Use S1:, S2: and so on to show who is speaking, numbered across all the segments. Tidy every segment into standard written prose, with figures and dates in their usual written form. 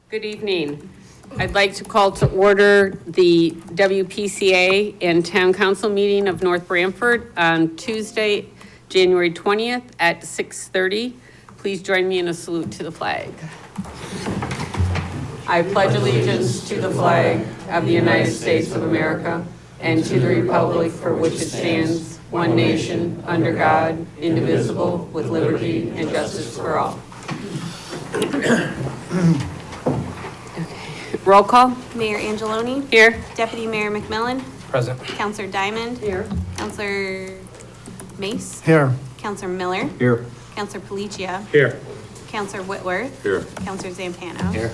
S1: Good evening. I'd like to call to order the WPCA and Town Council meeting of North Branford on Tuesday, January 20th at 6:30. Please join me in a salute to the flag. I pledge allegiance to the flag of the United States of America and to the republic for which it stands, one nation, under God, indivisible, with liberty and justice for all. Roll call.
S2: Mayor Angeloni.
S1: Here.
S2: Deputy Mayor McMillan.
S3: Present.
S2: Counselor Diamond.
S1: Here.
S2: Counselor Mace.
S4: Here.
S2: Counselor Miller.
S3: Here.
S2: Counselor Policia.
S3: Here.
S2: Counselor Whitworth.
S3: Here.
S2: Counselor Zampano.
S3: Here.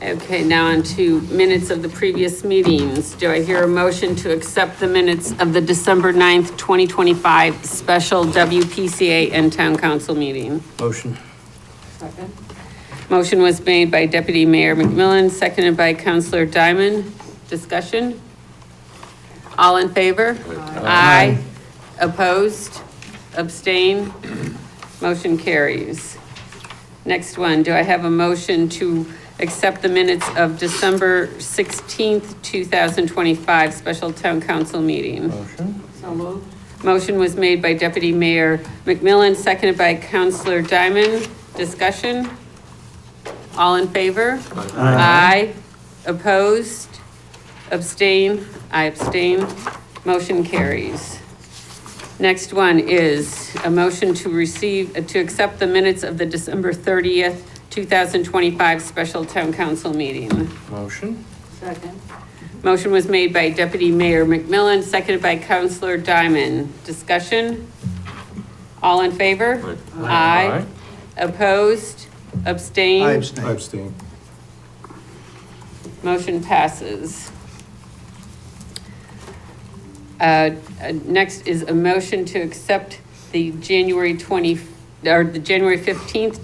S1: Okay, now on to minutes of the previous meetings. Do I hear a motion to accept the minutes of the December 9th, 2025 special WPCA and Town Council meeting?
S3: Motion.
S1: Second. Motion was made by Deputy Mayor McMillan, seconded by Counselor Diamond. Discussion? All in favor? Aye. Opposed? Abstain? Motion carries. Next one, do I have a motion to accept the minutes of December 16th, 2025 special Town Council meeting?
S3: Motion.
S1: So moved. Motion was made by Deputy Mayor McMillan, seconded by Counselor Diamond. Discussion? All in favor? Aye. Opposed? Abstain? I abstain. Motion carries. Next one is a motion to accept the minutes of the December 30th, 2025 special Town Council meeting.
S3: Motion.
S1: Second. Motion was made by Deputy Mayor McMillan, seconded by Counselor Diamond. Discussion? All in favor? Aye. Opposed? Abstain?
S4: I abstain.
S3: I abstain.
S1: Motion passes. Next is a motion to accept the January 15th,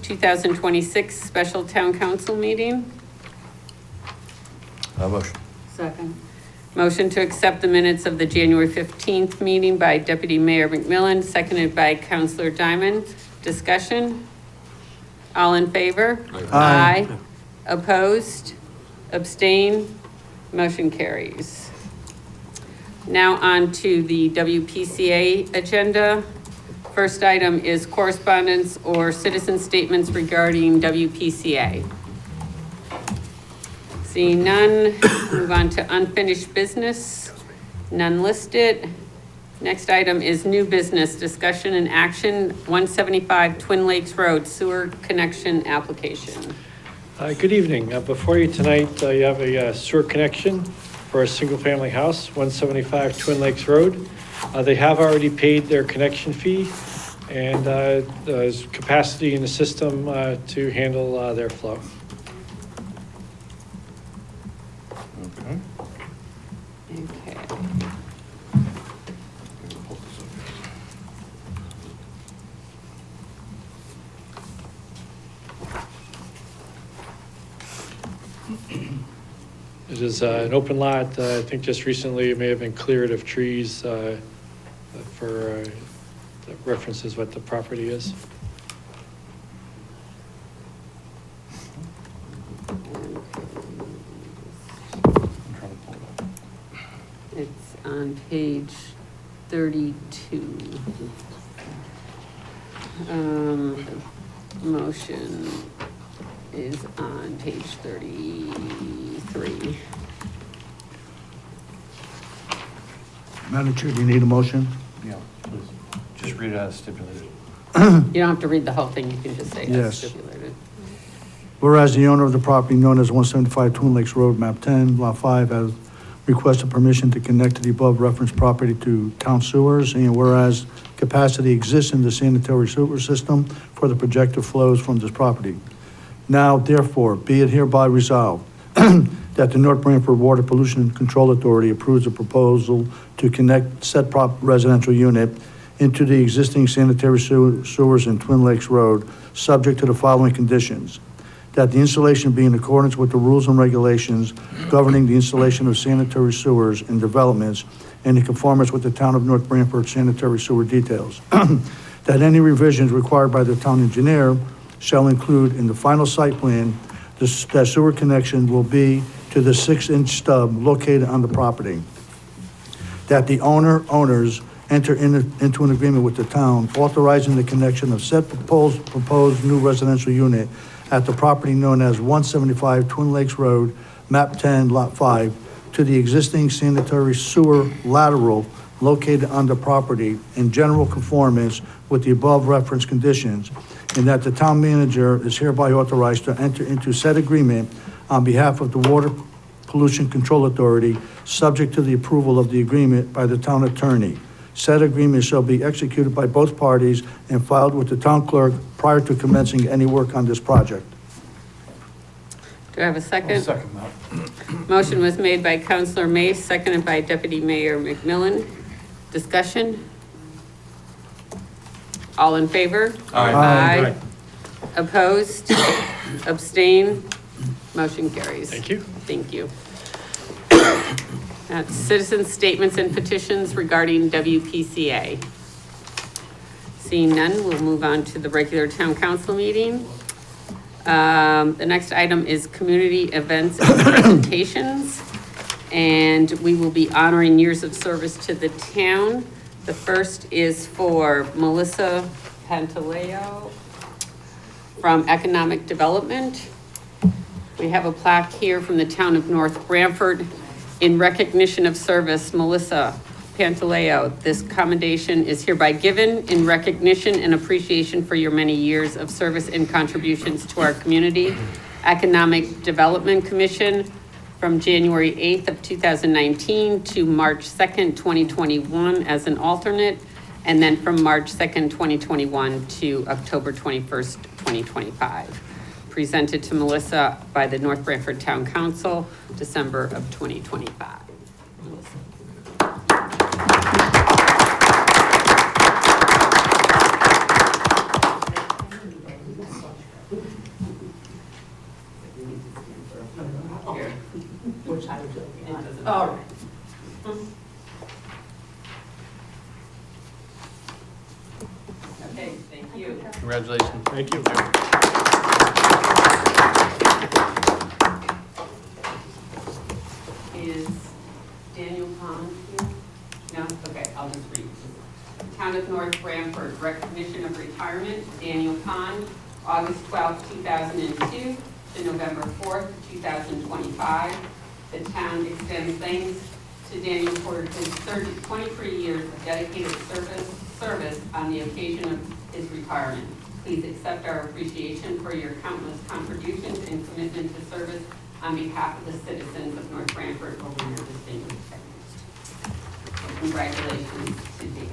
S1: 2026 special Town Council meeting.
S3: Motion.
S1: Second. Motion to accept the minutes of the January 15th meeting by Deputy Mayor McMillan, seconded by Counselor Diamond. Discussion? All in favor?
S4: Aye.
S1: Opposed? Abstain? Motion carries. Now on to the WPCA agenda. First item is correspondence or citizen statements regarding WPCA. Seeing none, move on to unfinished business. None listed. Next item is new business, discussion and action, 175 Twin Lakes Road sewer connection application.
S5: Good evening. Before you tonight, you have a sewer connection for a single-family house, 175 Twin Lakes Road. They have already paid their connection fee, and there's capacity in the system to handle their flow.
S3: Okay.
S1: Okay.
S5: It is an open lot. I think just recently it may have been cleared of trees that references what the property is.
S1: It's on page 32. Motion is on page 33.
S4: Madam Chair, do you need a motion?
S3: Yeah, please. Just read it as stipulated.
S1: You don't have to read the whole thing, you can just say as
S4: Yes.
S1: stipulated.
S4: Whereas the owner of the property known as 175 Twin Lakes Road, map 10, lot 5, has requested permission to connect to the above referenced property to town sewers, and whereas capacity exists in the sanitary sewer system for the projected flows from this property. Now, therefore, be it hereby resolved that the North Branford Water Pollution Control Authority approves a proposal to connect said residential unit into the existing sanitary sewers in Twin Lakes Road, subject to the following conditions: that the installation be in accordance with the rules and regulations governing the installation of sanitary sewers and developments and in conformance with the Town of North Branford sanitary sewer details. That any revisions required by the town engineer shall include in the final site plan, that sewer connection will be to the 6-inch stub located on the property. That the owners enter into an agreement with the town authorizing the connection of said proposed new residential unit at the property known as 175 Twin Lakes Road, map 10, lot 5, to the existing sanitary sewer lateral located on the property in general conformance with the above referenced conditions, and that the town manager is hereby authorized to enter into said agreement on behalf of the Water Pollution Control Authority, subject to the approval of the agreement by the town attorney. Said agreement shall be executed by both parties and filed with the town clerk prior to commencing any work on this project.
S1: Do I have a second?
S3: Second that.
S1: Motion was made by Counselor Mace, seconded by Deputy Mayor McMillan. Discussion? All in favor?
S3: Aye.
S1: Aye. Opposed? Abstain? Motion carries.
S5: Thank you.
S1: Thank you. Citizen statements and petitions regarding WPCA. Seeing none, we'll move on to the regular town council meeting. The next item is community events and presentations. And we will be honoring years of service to the town. The first is for Melissa Pantaleo from Economic Development. We have a plaque here from the town of North Branford. In recognition of service, Melissa Pantaleo, this commendation is hereby given in recognition and appreciation for your many years of service and contributions to our community. Economic Development Commission from January 8th of 2019 to March 2nd, 2021 as an alternate, and then from March 2nd, 2021 to October 21st, 2025. Presented to Melissa by the North Branford Town Council, December of 2025. All right. Okay, thank you.
S3: Congratulations.
S5: Thank you.
S1: Is Daniel Pond here? No? Okay, I'll just read. Town of North Branford, recognition of retirement, Daniel Pond, August 12th, 2002 to November 4th, 2025. The town extends thanks to Daniel for his 23 years of dedicated service on the occasion of his retirement. Please accept our appreciation for your countless contributions and commitment to service on behalf of the citizens of North Branford over your distinguished tenure. Congratulations to Dan.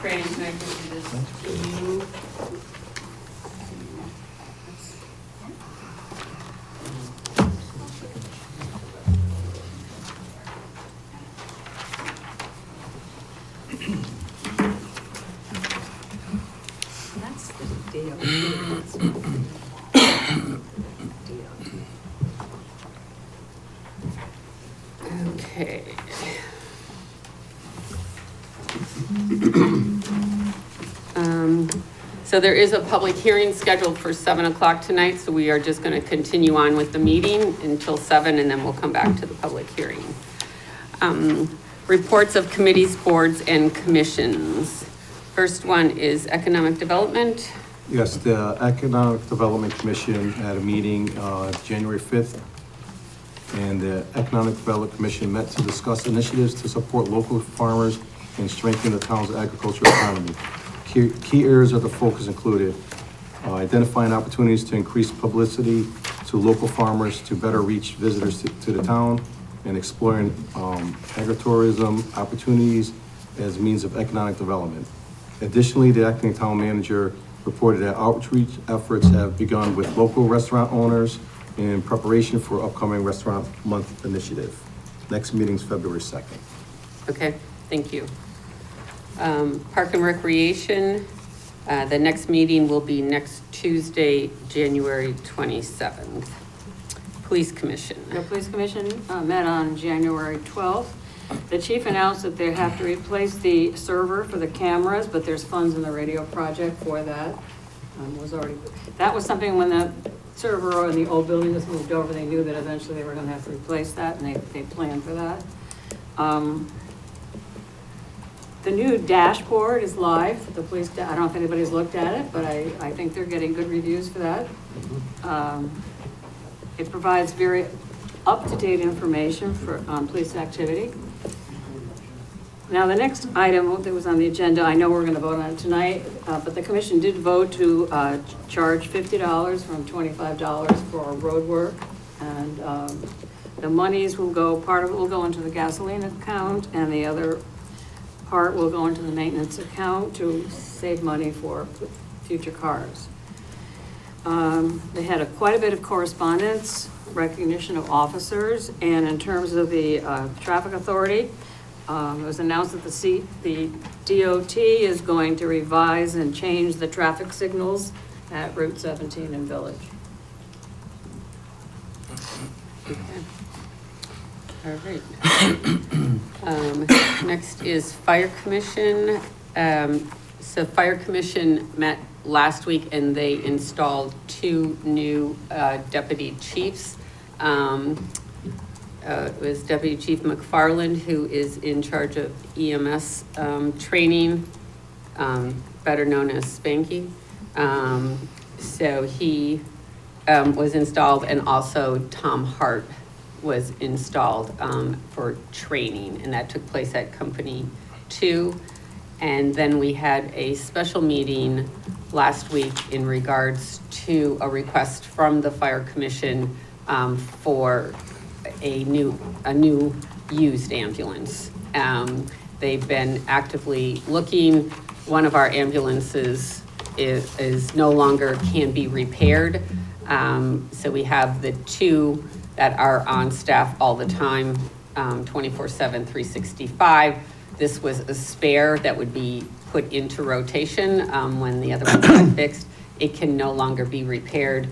S1: Fran, can I give you this to you?
S2: That's the deal.
S1: Okay. So there is a public hearing scheduled for 7 o'clock tonight, so we are just going to continue on with the meeting until 7, and then we'll come back to the public hearing. Reports of committees, boards, and commissions. First one is Economic Development.
S6: Yes, the Economic Development Commission had a meeting January 5th, and the Economic Development Commission met to discuss initiatives to support local farmers and strengthen the town's agricultural economy. Key areas of the focus included identifying opportunities to increase publicity to local farmers to better reach visitors to the town, and exploring agritourism opportunities as means of economic development. Additionally, the acting town manager reported that outreach efforts have begun with local restaurant owners in preparation for upcoming Restaurant Month initiative. Next meeting's February 2nd.
S1: Okay, thank you. Park and Recreation, the next meeting will be next Tuesday, January 27th. Police Commission.
S7: The Police Commission met on January 12th
S2: The chief announced that they have to replace the server for the cameras, but there's funds in the radio project for that. That was something when the server in the old building was moved over, they knew that eventually they were gonna have to replace that, and they planned for that. The new dashboard is live, the police, I don't know if anybody's looked at it, but I think they're getting good reviews for that. It provides very up-to-date information on police activity. Now, the next item that was on the agenda, I know we're gonna vote on it tonight, but the commission did vote to charge $50 from $25 for road work. And the monies will go, part of it will go into the gasoline account, and the other part will go into the maintenance account to save money for future cars. They had quite a bit of correspondence, recognition of officers, and in terms of the traffic authority, it was announced that the DOT is going to revise and change the traffic signals at Route 17 in Village.
S1: All right. Next is Fire Commission. So Fire Commission met last week and they installed 2 new deputy chiefs. It was Deputy Chief McFarland, who is in charge of EMS training, better known as Spanky. So he was installed, and also Tom Hart was installed for training, and that took place at Company 2. And then we had a special meeting last week in regards to a request from the Fire Commission for a new used ambulance. They've been actively looking. One of our ambulances is no longer can be repaired. So we have the 2 that are on staff all the time, 24/7, 365. This was a spare that would be put into rotation when the other ones got fixed. It can no longer be repaired.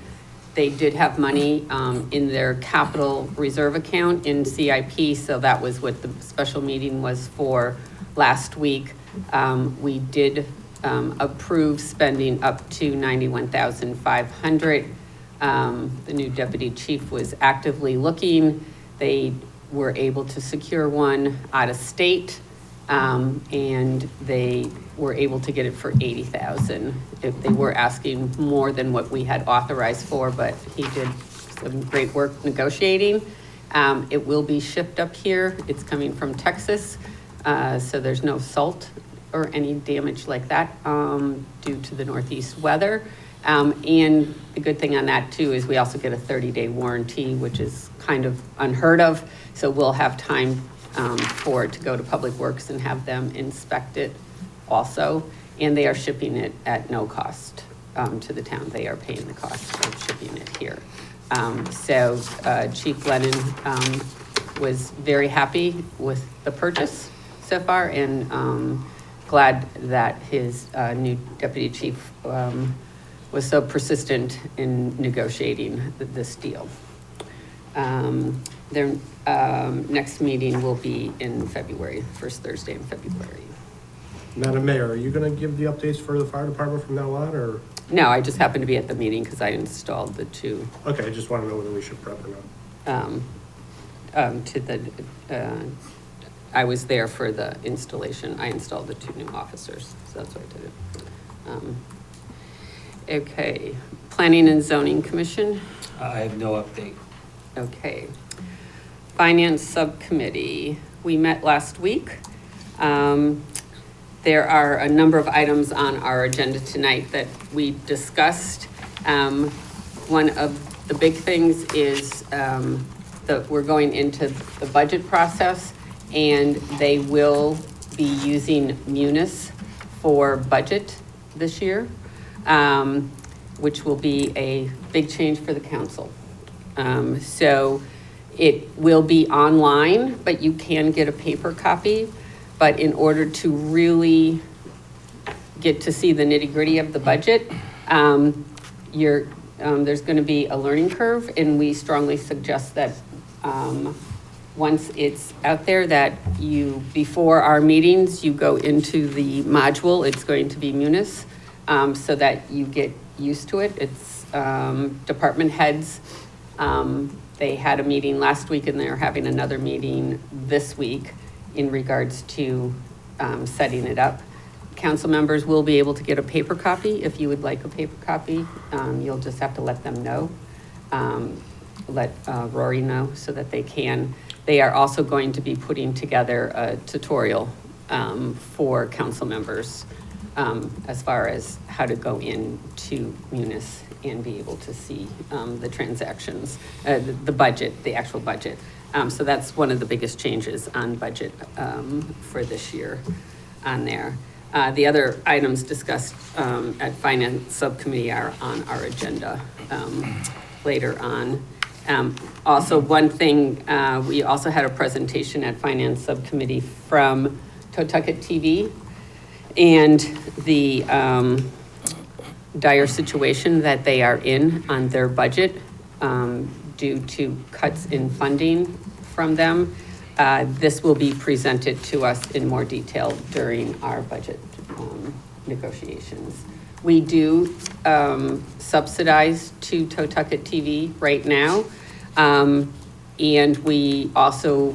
S1: They did have money in their capital reserve account in CIP, so that was what the special meeting was for last week. We did approve spending up to $91,500. The new deputy chief was actively looking. They were able to secure one out of state, and they were able to get it for $80,000. They were asking more than what we had authorized for, but he did some great work negotiating. It will be shipped up here. It's coming from Texas, so there's no salt or any damage like that due to the northeast weather. And the good thing on that too is we also get a 30-day warranty, which is kind of unheard of. So we'll have time for it to go to Public Works and have them inspect it also. And they are shipping it at no cost to the town. They are paying the cost of shipping it here. So Chief Lennon was very happy with the purchase so far, and glad that his new deputy chief was so persistent in negotiating this deal. Their next meeting will be in February, first Thursday in February.
S3: Madam Mayor, are you gonna give the updates for the fire department from now on, or?
S1: No, I just happened to be at the meeting because I installed the 2
S3: Okay, I just wanna know whether we should prep or not.
S1: I was there for the installation. I installed the 2 new officers, so that's what I did it. Okay, Planning and Zoning Commission.
S7: I have no update.
S1: Okay. Finance Subcommittee, we met last week. There are a number of items on our agenda tonight that we discussed. One of the big things is that we're going into the budget process, and they will be using Munis for budget this year, which will be a big change for the council. So it will be online, but you can get a paper copy. But in order to really get to see the nitty-gritty of the budget, there's going to be a learning curve, and we strongly suggest that once it's out there, that you, before our meetings, you go into the module, it's going to be Munis, so that you get used to it. It's department heads. They had a meeting last week and they're having another meeting this week in regards to setting it up. Council members will be able to get a paper copy. If you would like a paper copy, you'll just have to let them know. Let Rory know so that they can. They are also going to be putting together a tutorial for council members as far as how to go into Munis and be able to see the transactions, the budget, the actual budget. So that's one of the biggest changes on budget for this year on there. The other items discussed at Finance Subcommittee are on our agenda later on. Also, one thing, we also had a presentation at Finance Subcommittee from Totucket TV and the dire situation that they are in on their budget due to cuts in funding from them. This will be presented to us in more detail during our budget negotiations. We do subsidize to Totucket TV right now. And we also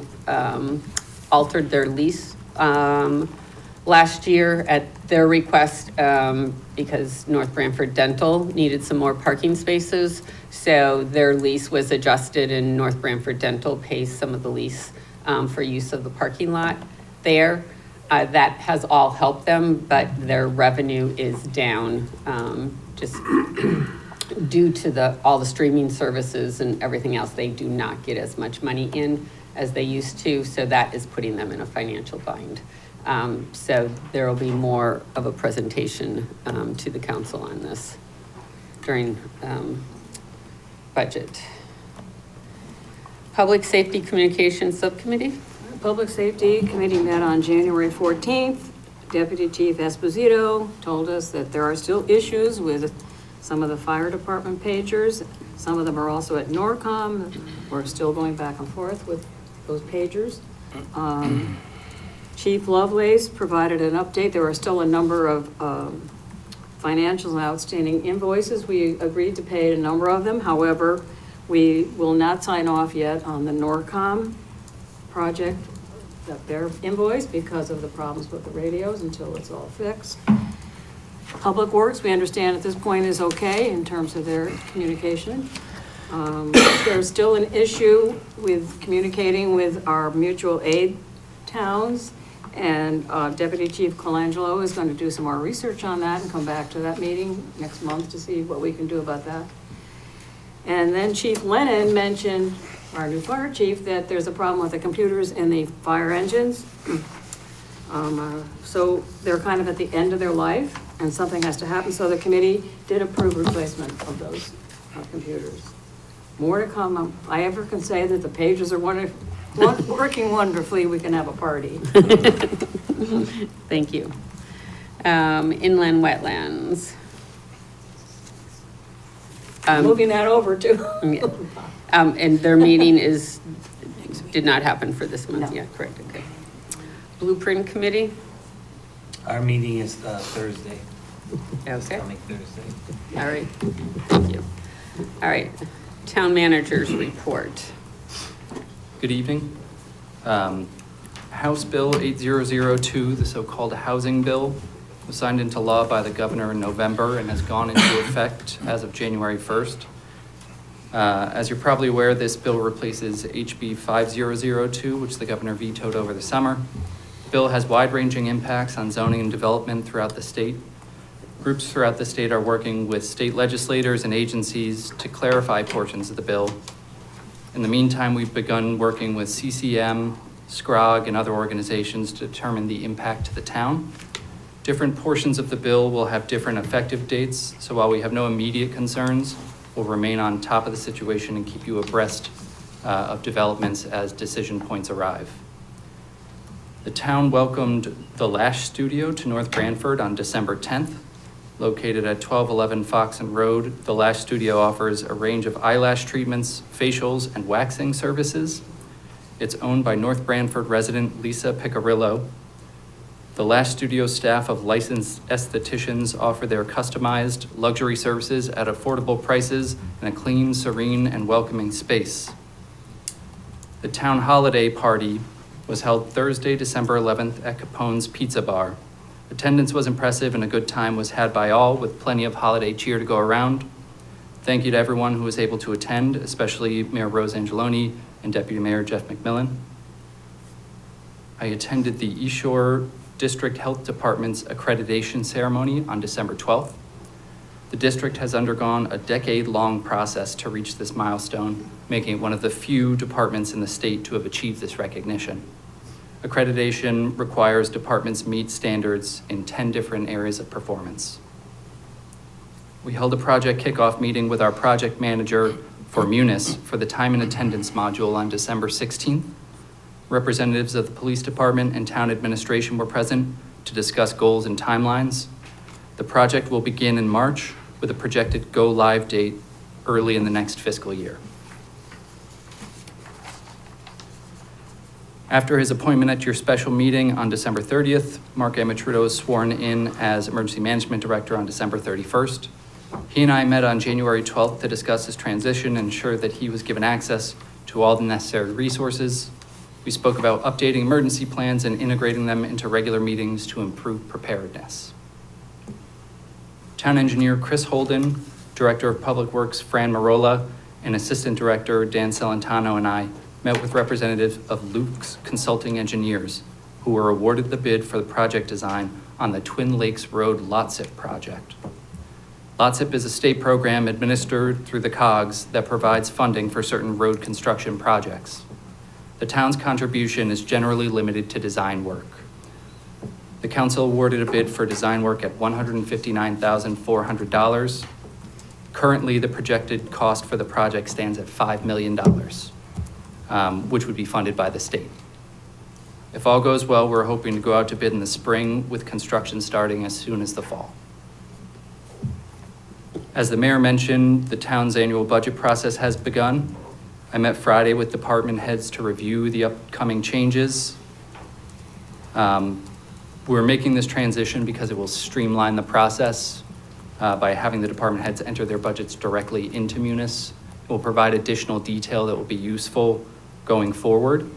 S1: altered their lease last year at their request because North Branford Dental needed some more parking spaces. So their lease was adjusted and North Branford Dental pays some of the lease for use of the parking lot there. That has all helped them, but their revenue is down just due to all the streaming services and everything else. They do not get as much money in as they used to, so that is putting them in a financial bind. So there will be more of a presentation to the council on this during budget. Public Safety Communications Subcommittee.
S2: Public Safety Committee met on January 14th. Deputy Chief Esposito told us that there are still issues with some of the fire department pagers. Some of them are also at NORCOM. We're still going back and forth with those pagers. Chief Lovelace provided an update. There are still a number of financials and outstanding invoices. We agreed to pay a number of them. However, we will not sign off yet on the NORCOM project, that their invoice, because of the problems with the radios until it's all fixed. Public Works, we understand at this point is okay in terms of their communication. There's still an issue with communicating with our mutual aid towns, and Deputy Chief Colangelo is going to do some more research on that and come back to that meeting next month to see what we can do about that. And then Chief Lennon mentioned, our new fire chief, that there's a problem with the computers in the fire engines. So they're kind of at the end of their life and something has to happen. So the committee did approve replacement of those computers. More to come. If I ever can say that the pages are working wonderfully, we can have a party.
S1: Thank you. Inland wetlands.
S2: Moving that over to.
S1: And their meeting did not happen for this month
S2: No.
S1: yet, correct, okay. Blueprint Committee,
S7: Our meeting is Thursday.
S1: okay,
S7: Coming Thursday.
S1: all right, thank you. All right, Town Manager's Report.
S8: Good evening. House Bill 8002, the so-called housing bill, was signed into law by the governor in November and has gone into effect as of January 1st. As you're probably aware, this bill replaces HB 5002, which the governor vetoed over the summer. The bill has wide-ranging impacts on zoning and development throughout the state. Groups throughout the state are working with state legislators and agencies to clarify portions of the bill. In the meantime, we've begun working with CCM, SCROG, and other organizations to determine the impact to the town. Different portions of the bill will have different effective dates, so while we have no immediate concerns, we'll remain on top of the situation and keep you abreast of developments as decision points arrive. The town welcomed the Lash Studio to North Branford on December 10th. Located at 1211 Foxen Road, the Lash Studio offers a range of eyelash treatments, facials, and waxing services. It's owned by North Branford resident Lisa Picarillo. The Lash Studio staff of licensed estheticians offer their customized luxury services at affordable prices in a clean, serene, and welcoming space. The town holiday party was held Thursday, December 11th at Capone's Pizza Bar. Attendance was impressive and a good time was had by all, with plenty of holiday cheer to go around. Thank you to everyone who was able to attend, especially Mayor Rose Angeloni and Deputy Mayor Jeff McMillan. I attended the East Shore District Health Department's accreditation ceremony on December 12th. The district has undergone a decade-long process to reach this milestone, making it one of the few departments in the state to have achieved this recognition. Accreditation requires departments meet standards in 10 different areas of performance. We held a project kickoff meeting with our project manager for Munis for the time and attendance module on December 16th. Representatives of the police department and town administration were present to discuss goals and timelines. The project will begin in March with a projected go-live date early in the next fiscal year. After his appointment at your special meeting on December 30th, Mark Amatrudo was sworn in as Emergency Management Director on December 31st. He and I met on January 12th to discuss his transition and ensure that he was given access to all the necessary resources. We spoke about updating emergency plans and integrating them into regular meetings to improve preparedness. Town Engineer Chris Holden, Director of Public Works Fran Marola, and Assistant Director Dan Celentano and I met with representatives of Luke's Consulting Engineers, who were awarded the bid for the project design on the Twin Lakes Road LOTSIP project. LOTSIP is a state program administered through the COGS that provides funding for certain road construction projects. The town's contribution is generally limited to design work. The council awarded a bid for design work at $159,400. Currently, the projected cost for the project stands at $5 million, which would be funded by the state. If all goes well, we're hoping to go out to bid in the spring with construction starting as soon as the fall. As the mayor mentioned, the town's annual budget process has begun. I met Friday with department heads to review the upcoming changes. We're making this transition because it will streamline the process by having the department heads enter their budgets directly into Munis. It will provide additional detail that will be useful going forward.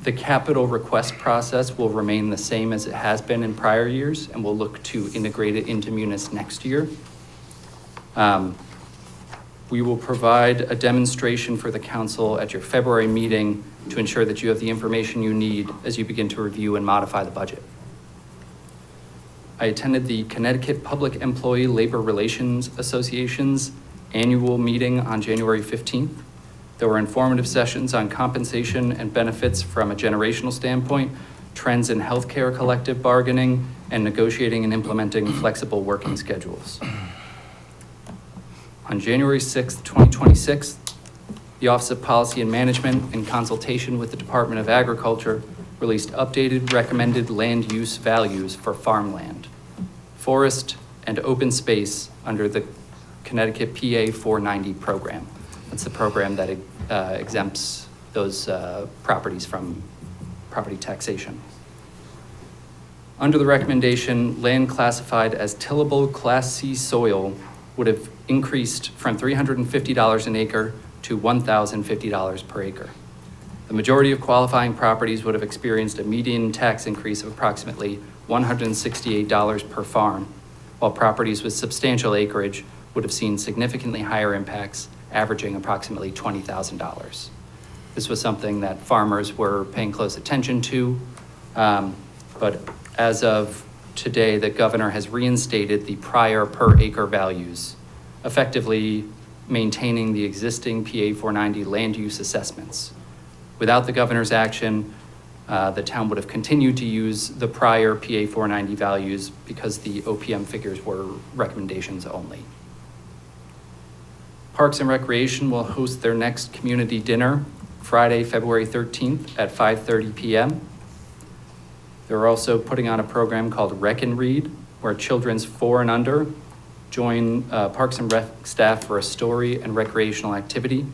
S8: The capital request process will remain the same as it has been in prior years, and we'll look to integrate it into Munis next year. We will provide a demonstration for the council at your February meeting to ensure that you have the information you need as you begin to review and modify the budget. I attended the Connecticut Public Employee Labor Relations Association's annual meeting on January 15th. There were informative sessions on compensation and benefits from a generational standpoint, trends in healthcare collective bargaining, and negotiating and implementing flexible working schedules. On January 6th, 2026, the Office of Policy and Management, in consultation with the Department of Agriculture, released updated recommended land use values for farmland, forest, and open space under the Connecticut PA 490 program. That's the program that exempts those properties from property taxation. Under the recommendation, land classified as tillable Class C soil would have increased from $350 an acre to $1,050 per acre. The majority of qualifying properties would have experienced a median tax increase of approximately $168 per farm, while properties with substantial acreage would have seen significantly higher impacts, averaging approximately $20,000. This was something that farmers were paying close attention to, but as of today, the governor has reinstated the prior per acre values, effectively maintaining the existing PA 490 land use assessments. Without the governor's action, the town would have continued to use the prior PA 490 values because the OPM figures were recommendations only. Parks and Recreation will host their next community dinner Friday, February 13th at 5:30 p.m. They're also putting on a program called Rec and Read, where children's 4 and under join Parks and Rec staff for a story and recreational activity.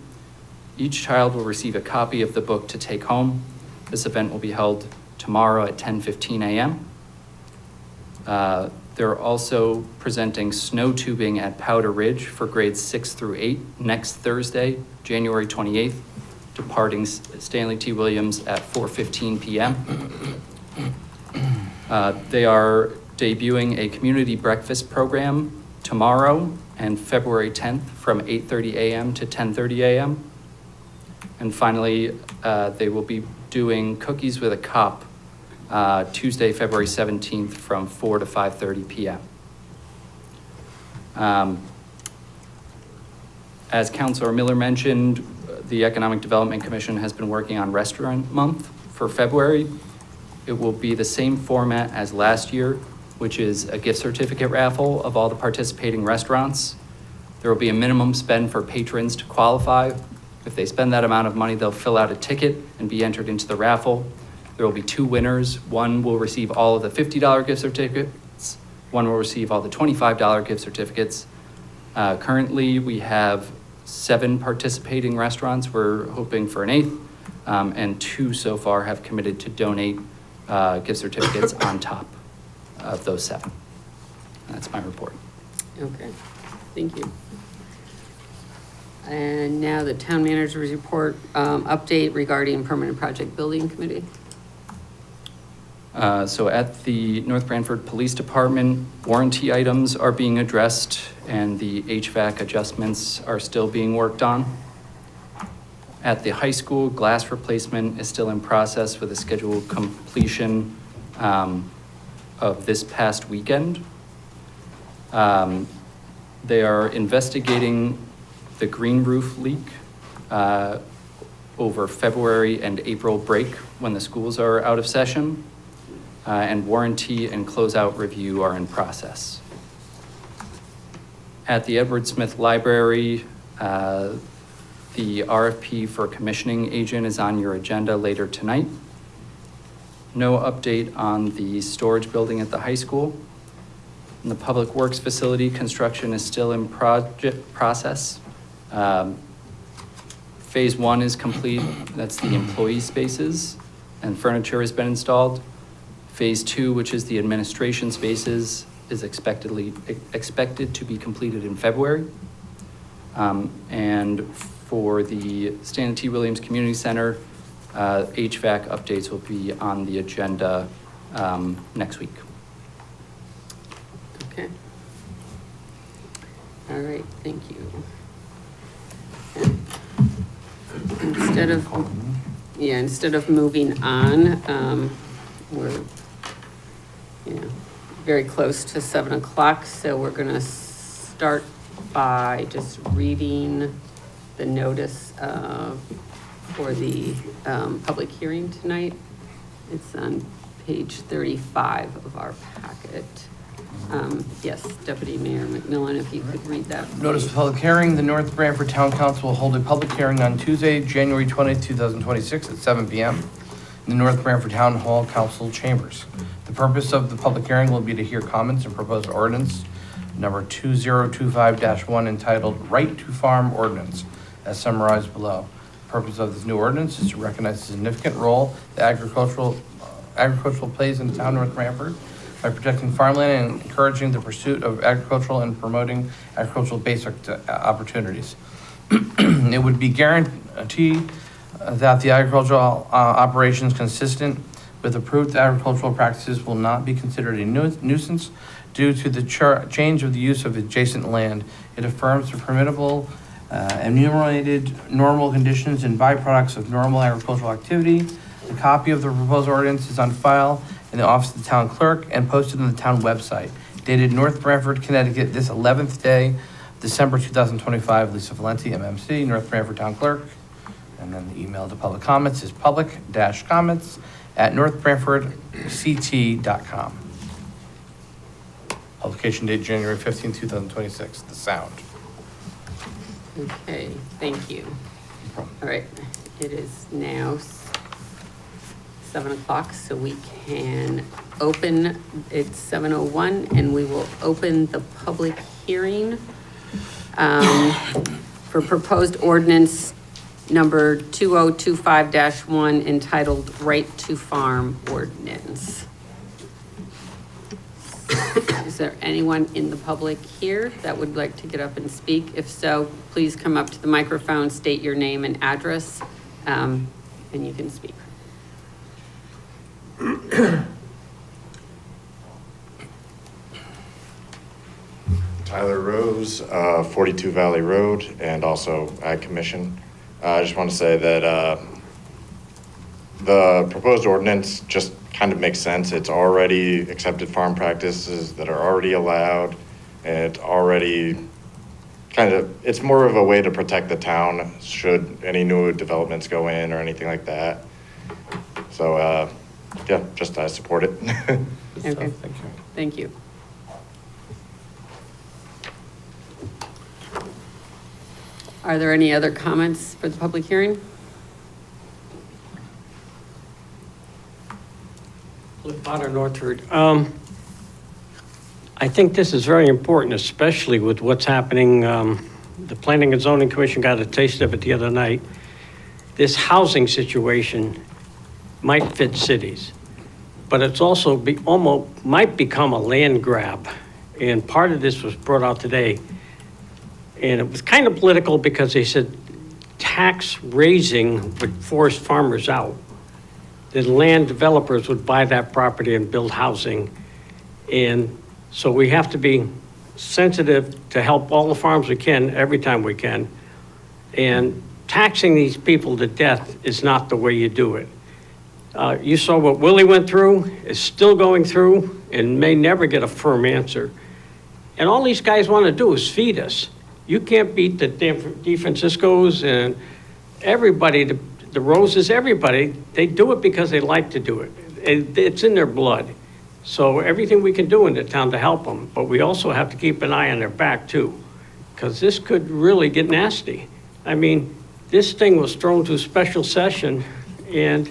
S8: Each child will receive a copy of the book to take home. This event will be held tomorrow at 10:15 a.m. They're also presenting snow tubing at Powder Ridge for grades 6 through 8 next Thursday, January 28th, departing Stanley T. Williams at 4:15 p.m. They are debuting a community breakfast program tomorrow and February 10th from 8:30 a.m. to 10:30 a.m. And finally, they will be doing Cookies with a Cop Tuesday, February 17th from 4 to 5:30 p.m. As Councilor Miller mentioned, the Economic Development Commission has been working on Restaurant Month for February. It will be the same format as last year, which is a gift certificate raffle of all the participating restaurants. There will be a minimum spend for patrons to qualify. If they spend that amount of money, they'll fill out a ticket and be entered into the raffle. There will be 2 winners. One will receive all of the $50 gift certificates. One will receive all the $25 gift certificates. Currently, we have 7 participating restaurants. We're hoping for an 8th, and 2 so far have committed to donate gift certificates on top of those 7. That's my report.
S1: Okay, thank you. And now the town manager's report, update regarding permanent project building committee.
S8: So at the North Branford Police Department, warranty items are being addressed and the HVAC adjustments are still being worked on. At the high school, glass replacement is still in process with a scheduled completion of this past weekend. They are investigating the green roof leak over February and April break when the schools are out of session. And warranty and closeout review are in process. At the Edward Smith Library, the RFP for commissioning agent is on your agenda later tonight. No update on the storage building at the high school. And the Public Works facility construction is still in process. Phase 1 is complete. That's the employee spaces, and furniture has been installed. Phase 2, which is the administration spaces, is expected to be completed in February. And for the Stanley T. Williams Community Center, HVAC updates will be on the agenda next week.
S1: Okay. All right, thank you. Instead of moving on, we're, very close to 7 o'clock, so we're gonna start by just reading the notice for the public hearing tonight. It's on page 35 of our packet. Yes, Deputy Mayor McMillan, if you could read that.
S9: Notice of public hearing, the North Branford Town Council will hold a public hearing on Tuesday, January 20th, 2026 at 7 p.m. in the North Branford Town Hall Council Chambers. The purpose of the public hearing will be to hear comments and proposed ordinance number 2025-1 entitled Right to Farm Ordinance, as summarized below. The purpose of this new ordinance is to recognize the significant role that agricultural plays in the town of North Branford by protecting farmland and encouraging the pursuit of agricultural and promoting agricultural basic opportunities. It would be guaranteed that the agricultural operations consistent with approved agricultural practices will not be considered a nuisance due to the change of the use of adjacent land. It affirms the permissible enumerated normal conditions and byproducts of normal agricultural activity. A copy of the proposed ordinance is on file in the office of the town clerk and posted on the town website. Dated North Branford, Connecticut, this 11th day, December 2025. Lisa Valenti, MMC, North Branford Town Clerk. And then the email to public comments is public-comments@northbranfordct.com. Publication date January 15, 2026. The Sound.
S1: Okay, thank you. All right, it is now 7 o'clock, so we can open, it's 7:01, and we will open the public hearing for proposed ordinance number 2025-1 entitled Right to Farm Ordinance. Is there anyone in the public here that would like to get up and speak? If so, please come up to the microphone, state your name and address, and you can speak.
S10: Tyler Rose, 42 Valley Road, and also Ag Commission. I just want to say that the proposed ordinance just kind of makes sense. It's already accepted farm practices that are already allowed, and it already it's more of a way to protect the town should any new developments go in or anything like that. So, yeah, just I support it.
S1: Okay, thank you. Are there any other comments for the public hearing?
S11: Cliff Potter, Northford. I think this is very important, especially with what's happening. The Planning and Zoning Commission got a taste of it the other night. This housing situation might fit cities, but it's also almost might become a land grab. And part of this was brought out today. And it was kind of political because they said tax raising would force farmers out. The land developers would buy that property and build housing. And so we have to be sensitive to help all the farms we can every time we can. And taxing these people to death is not the way you do it. You saw what Willie went through, is still going through, and may never get a firm answer. And all these guys want to do is feed us. You can't beat the DeFranciscos and everybody, the Roses, everybody. They do it because they like to do it. It's in their blood. So everything we can do in the town to help them, but we also have to keep an eye on their back too, because this could really get nasty. I mean, this thing was thrown to a special session, and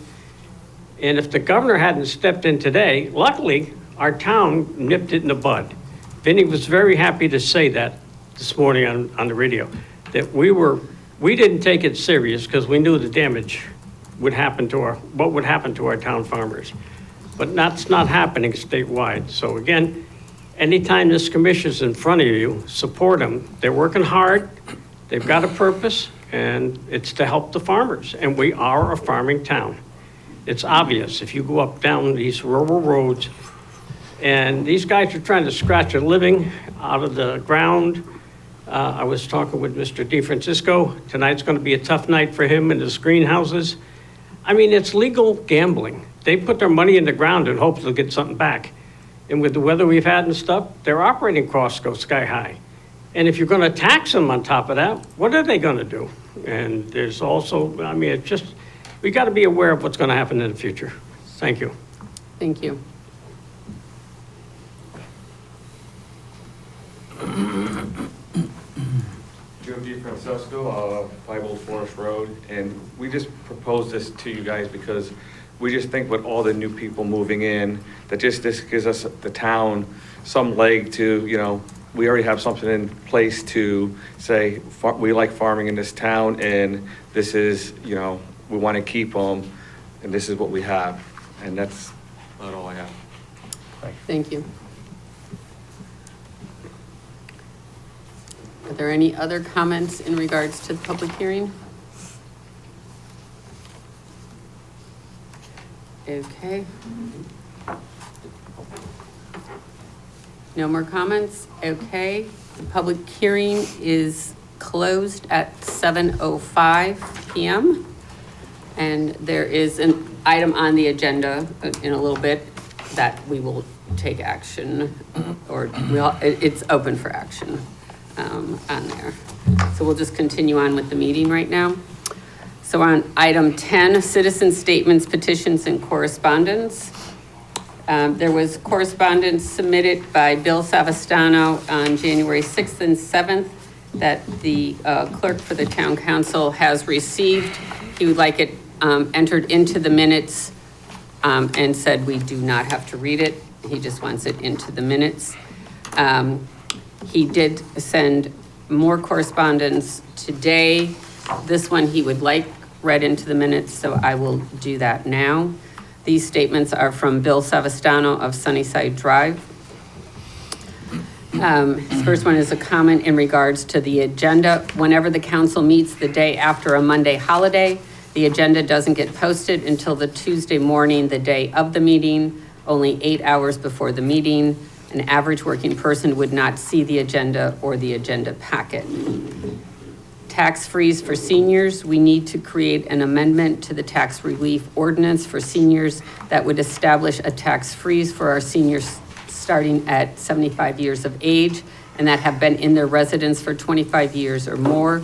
S11: if the governor hadn't stepped in today, luckily, our town nipped it in the bud. Vinny was very happy to say that this morning on the radio, that we didn't take it serious because we knew the damage would happen to what would happen to our town farmers. But that's not happening statewide. So again, anytime this commission's in front of you, support them. They're working hard, they've got a purpose, and it's to help the farmers. And we are a farming town. It's obvious if you go up down these rural roads, and these guys are trying to scratch a living out of the ground. I was talking with Mr. DeFrancisco. Tonight's going to be a tough night for him and his greenhouses. I mean, it's legal gambling. They put their money in the ground and hope they'll get something back. And with the weather we've had and stuff, their operating costs go sky high. And if you're going to tax them on top of that, what are they going to do? And there's also, I mean, it's just, we got to be aware of what's going to happen in the future. Thank you.
S1: Thank you.
S12: Joe DeFrancisco, 5 Old Forest Road, and we just proposed this to you guys because we just think with all the new people moving in, that just this gives us, the town, some leg to, you know, we already have something in place to say, we like farming in this town, and this is, you know, we want to keep them, and this is what we have, and that's about all I have.
S1: Thank you. Are there any other comments in regards to the public hearing? Okay. No more comments? Okay. The public hearing is closed at 7:05 p.m. And there is an item on the agenda in a little bit that we will take action, or it's open for action on there. So we'll just continue on with the meeting right now. So on item 10, citizen statements, petitions, and correspondence. There was correspondence submitted by Bill Savastano on January 6th and 7th that the clerk for the town council has received. He would like it entered into the minutes and said we do not have to read it. He just wants it into the minutes. He did send more correspondence today This one he would like read into the minutes, so I will do that now. These statements are from Bill Savastano of Sunnyside Drive. His first one is a comment in regards to the agenda. Whenever the council meets the day after a Monday holiday, the agenda doesn't get posted until the Tuesday morning, the day of the meeting, only 8 hours before the meeting. An average working person would not see the agenda or the agenda packet. Tax freeze for seniors. We need to create an amendment to the tax relief ordinance for seniors that would establish a tax freeze for our seniors starting at 75 years of age and that have been in their residence for 25 years or more.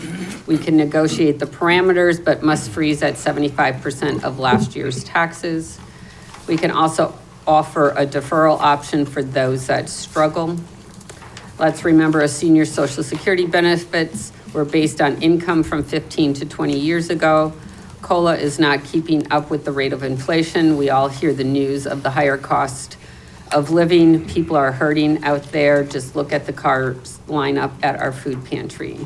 S1: We can negotiate the parameters, but must freeze at 75% of last year's taxes. We can also offer a deferral option for those that struggle. Let's remember a senior Social Security benefits were based on income from 15 to 20 years ago. COLA is not keeping up with the rate of inflation. We all hear the news of the higher cost of living. People are hurting out there. Just look at the cars line up at our food pantry.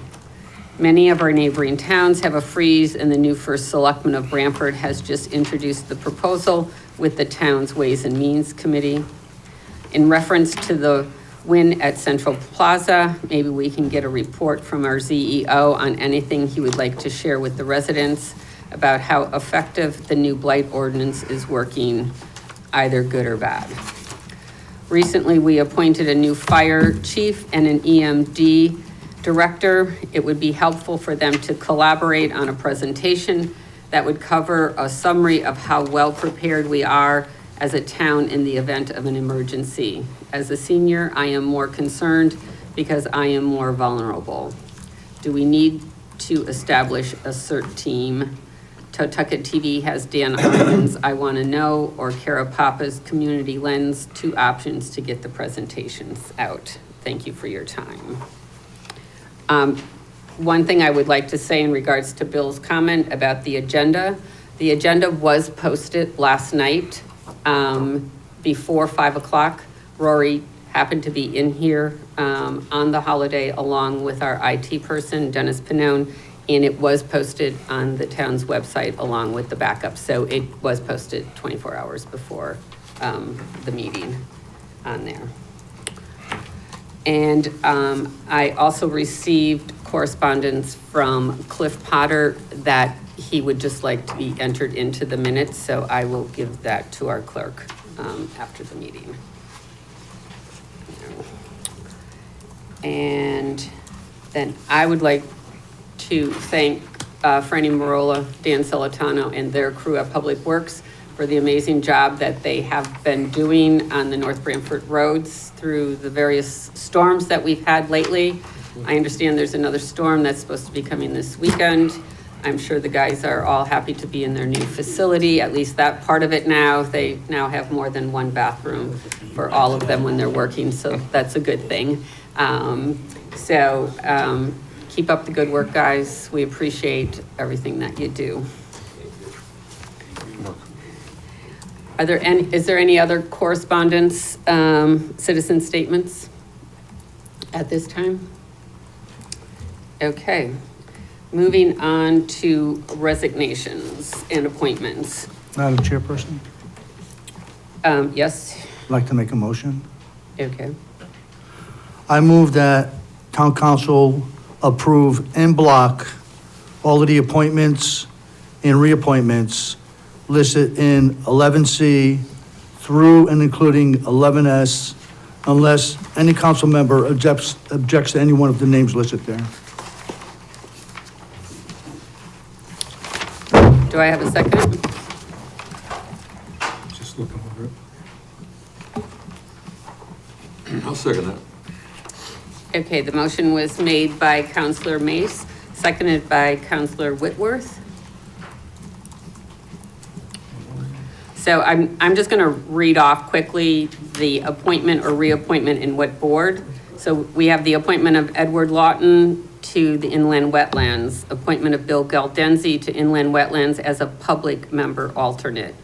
S1: Many of our neighboring towns have a freeze, and the new first selectman of Branford has just introduced the proposal with the town's Ways and Means Committee. In reference to the win at Central Plaza, maybe we can get a report from our CEO on anything he would like to share with the residents about how effective the new blight ordinance is working, either good or bad. Recently, we appointed a new fire chief and an EMD director. It would be helpful for them to collaborate on a presentation that would cover a summary of how well prepared we are as a town in the event of an emergency. As a senior, I am more concerned because I am more vulnerable. Do we need to establish a CERT team? Totucket TV has Dan Arman's I Want to Know or Kara Papa's Community Lens, 2 options to get the presentations out. Thank you for your time. One thing I would like to say in regards to Bill's comment about the agenda was posted last night before 5 o'clock. Rory happened to be in here on the holiday along with our IT person, Dennis Pannone, and it was posted on the town's website along with the backup. So it was posted 24 hours before the meeting on there. And I also received correspondence from Cliff Potter that he would just like to be entered into the minutes. So I will give that to our clerk after the meeting. And then I would like to thank Franny Marola, Dan Celentano, and their crew at Public Works for the amazing job that they have been doing on the North Branford roads through the various storms that we've had lately. I understand there's another storm that's supposed to be coming this weekend. I'm sure the guys are all happy to be in their new facility, at least that part of it now. They now have more than one bathroom for all of them when they're working, so that's a good thing. Keep up the good work, guys. We appreciate everything that you do. Is there any other correspondence, citizen statements at this time? Okay, moving on to resignations and appointments.
S4: Madam Chairperson,
S1: Yes,
S4: I'd like to make a motion.
S1: okay.
S4: I move that town council approve en bloc all of the appointments and reappointments listed in 11C through and including 11S, unless any council member objects to any one of the names listed there.
S1: Do I have a second?
S6: Just looking over it.
S13: I'll second that.
S1: Okay, the motion was made by Councilor Mace, seconded by Councilor Whitworth. So I'm just gonna read off quickly the appointment or reappointment in what board. So we have the appointment of Edward Lawton to the Inland Wetlands, appointment of Bill Galdenzi to Inland Wetlands as a public member alternate.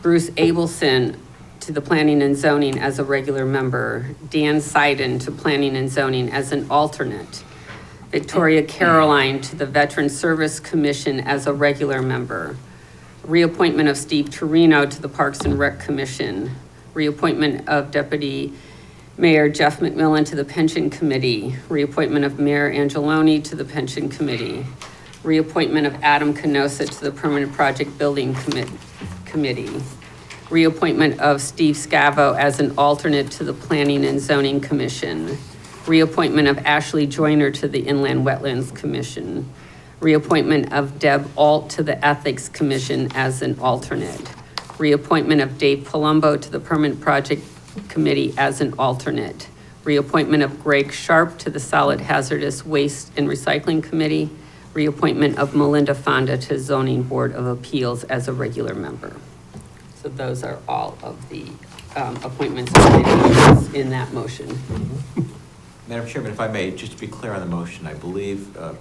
S1: Bruce Abelson to the Planning and Zoning as a regular member. Dan Seiden to Planning and Zoning as an alternate. Victoria Caroline to the Veteran Service Commission as a regular member. Reappointment of Steve Torino to the Parks and Rec Commission. Reappointment of Deputy Mayor Jeff McMillan to the Pension Committee. Reappointment of Mayor Angeloni to the Pension Committee. Reappointment of Adam Canosa to the Permanent Project Building Committee. Reappointment of Steve Scavo as an alternate to the Planning and Zoning Commission. Reappointment of Ashley Joyner to the Inland Wetlands Commission. Reappointment of Deb Alt to the Ethics Commission as an alternate. Reappointment of Dave Palumbo to the Permanent Project Committee as an alternate. Reappointment of Greg Sharp to the Solid Hazardous Waste and Recycling Committee. Reappointment of Melinda Fonda to Zoning Board of Appeals as a regular member. So those are all of the appointments in that motion.
S13: Madam Chairman, if I may, just to be clear on the motion, I believe, and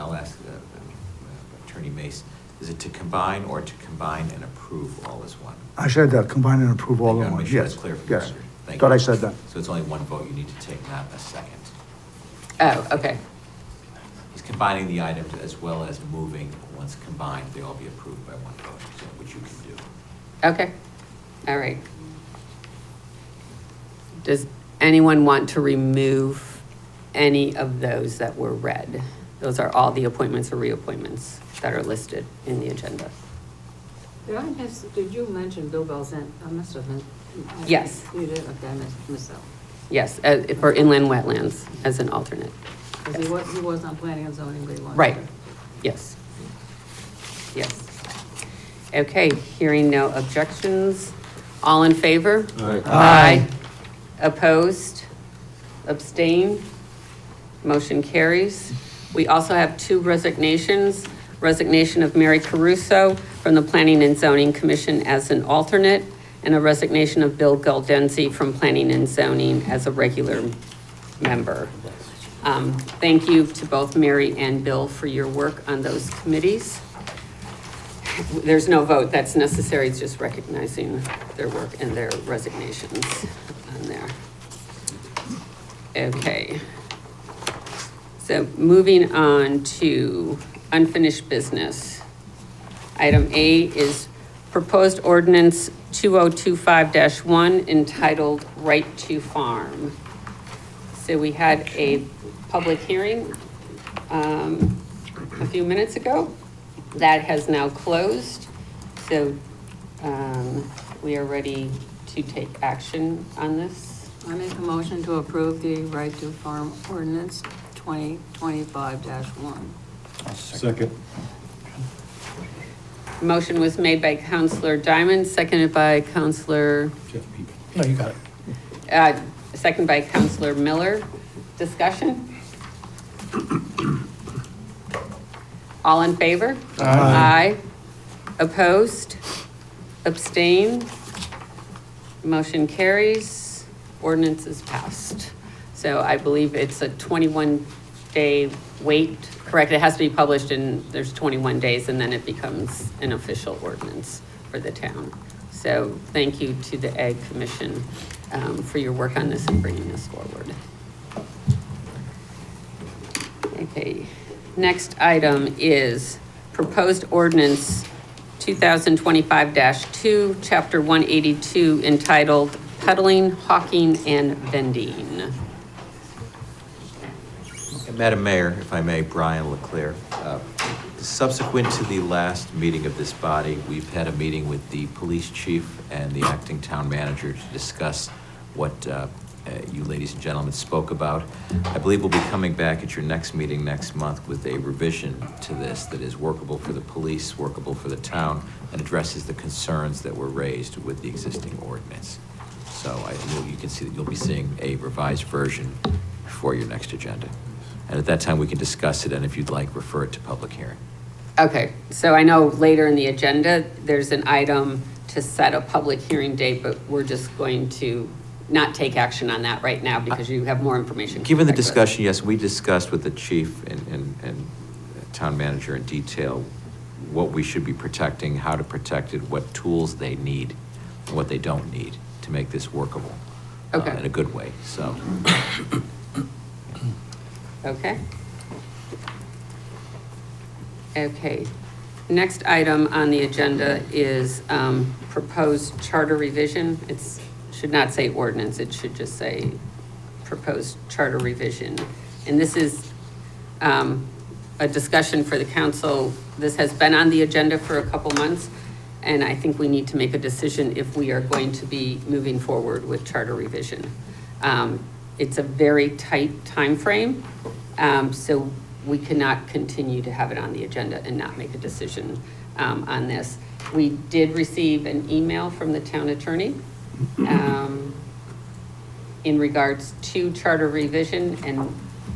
S13: I'll ask Attorney Mace, is it to combine or to combine and approve all as one?
S4: I said that, combine and approve all
S13: I
S4: in
S13: gotta
S4: one,
S13: make sure
S4: yes.
S13: that's clear for the
S4: Yes,
S13: record. Thank
S4: thought
S13: you.
S4: I said that.
S13: So it's only one vote you need to take, not a second.
S1: Oh, okay.
S13: He's combining the items as well as moving. Once combined, they all be approved by one vote, so which you can do.
S1: Okay, all right. Does anyone want to remove any of those that were read? Those are all the appointments or reappointments that are listed in the agenda.
S2: Did you mention Bill Belzant? I must have been.
S1: Yes.
S2: You did, okay, I missed that.
S1: Yes, for inland wetlands as an alternate.
S2: Because he was on planning and zoning, but he wanted.
S1: Right, yes. Yes. Okay, hearing no objections. All in favor? Aye. Opposed? Abstained? Motion carries. We also have 2 resignations. Resignation of Mary Caruso from the Planning and Zoning Commission as an alternate, and a resignation of Bill Galdenzi from Planning and Zoning as a regular member. Thank you to both Mary and Bill for your work on those committees. There's no vote that's necessary, it's just recognizing their work and their resignations on there. Okay. So moving on to unfinished business. Item A is proposed ordinance 2025-1 entitled Right to Farm. So we had a public hearing a few minutes ago. That has now closed. So we are ready to take action on this.
S2: I make a motion to approve the right to farm ordinance 2025-1.
S6: Second.
S1: Motion was made by Counselor Diamond, seconded by Counselor,
S4: No, you got it.
S1: seconded by Counselor Miller. Discussion? All in favor? Aye. Opposed? Abstained? Motion carries. Ordinance is passed. So I believe it's a 21-day wait, correct? It has to be published and there's 21 days and then it becomes an official ordinance for the town. So thank you to the Ag Commission for your work on this and bringing this forward. Okay, next item is proposed ordinance 2025-2, Chapter 182, entitled Peddling, Hawking, and Vending.
S13: Madam Mayor, if I may, Brian Leclerc. Subsequent to the last meeting of this body, we've had a meeting with the police chief and the acting town manager to discuss what you ladies and gentlemen spoke about. I believe we'll be coming back at your next meeting next month with a revision to this that is workable for the police, workable for the town, and addresses the concerns that were raised with the existing ordinance. So you can see that you'll be seeing a revised version for your next agenda. And at that time, we can discuss it, and if you'd like, refer it to public hearing.
S1: Okay, so I know later in the agenda, there's an item to set a public hearing date, but we're just going to not take action on that right now because you have more information.
S13: Given the
S1: Back to us.
S13: discussion, yes, we discussed with the chief and town manager in detail what we should be protecting, how to protect it, what tools they need, and what they don't need to make this workable
S1: Okay.
S13: in a good way, so.
S1: Okay. Okay, next item on the agenda is proposed charter revision. Should not say ordinance, it should just say proposed charter revision. And this is a discussion for the council. This has been on the agenda for a couple months, and I think we need to make a decision if we are going to be moving forward with charter revision. It's a very tight timeframe, so we cannot continue to have it on the agenda and not make a decision on this. We did receive an email from the town attorney in regards to charter revision and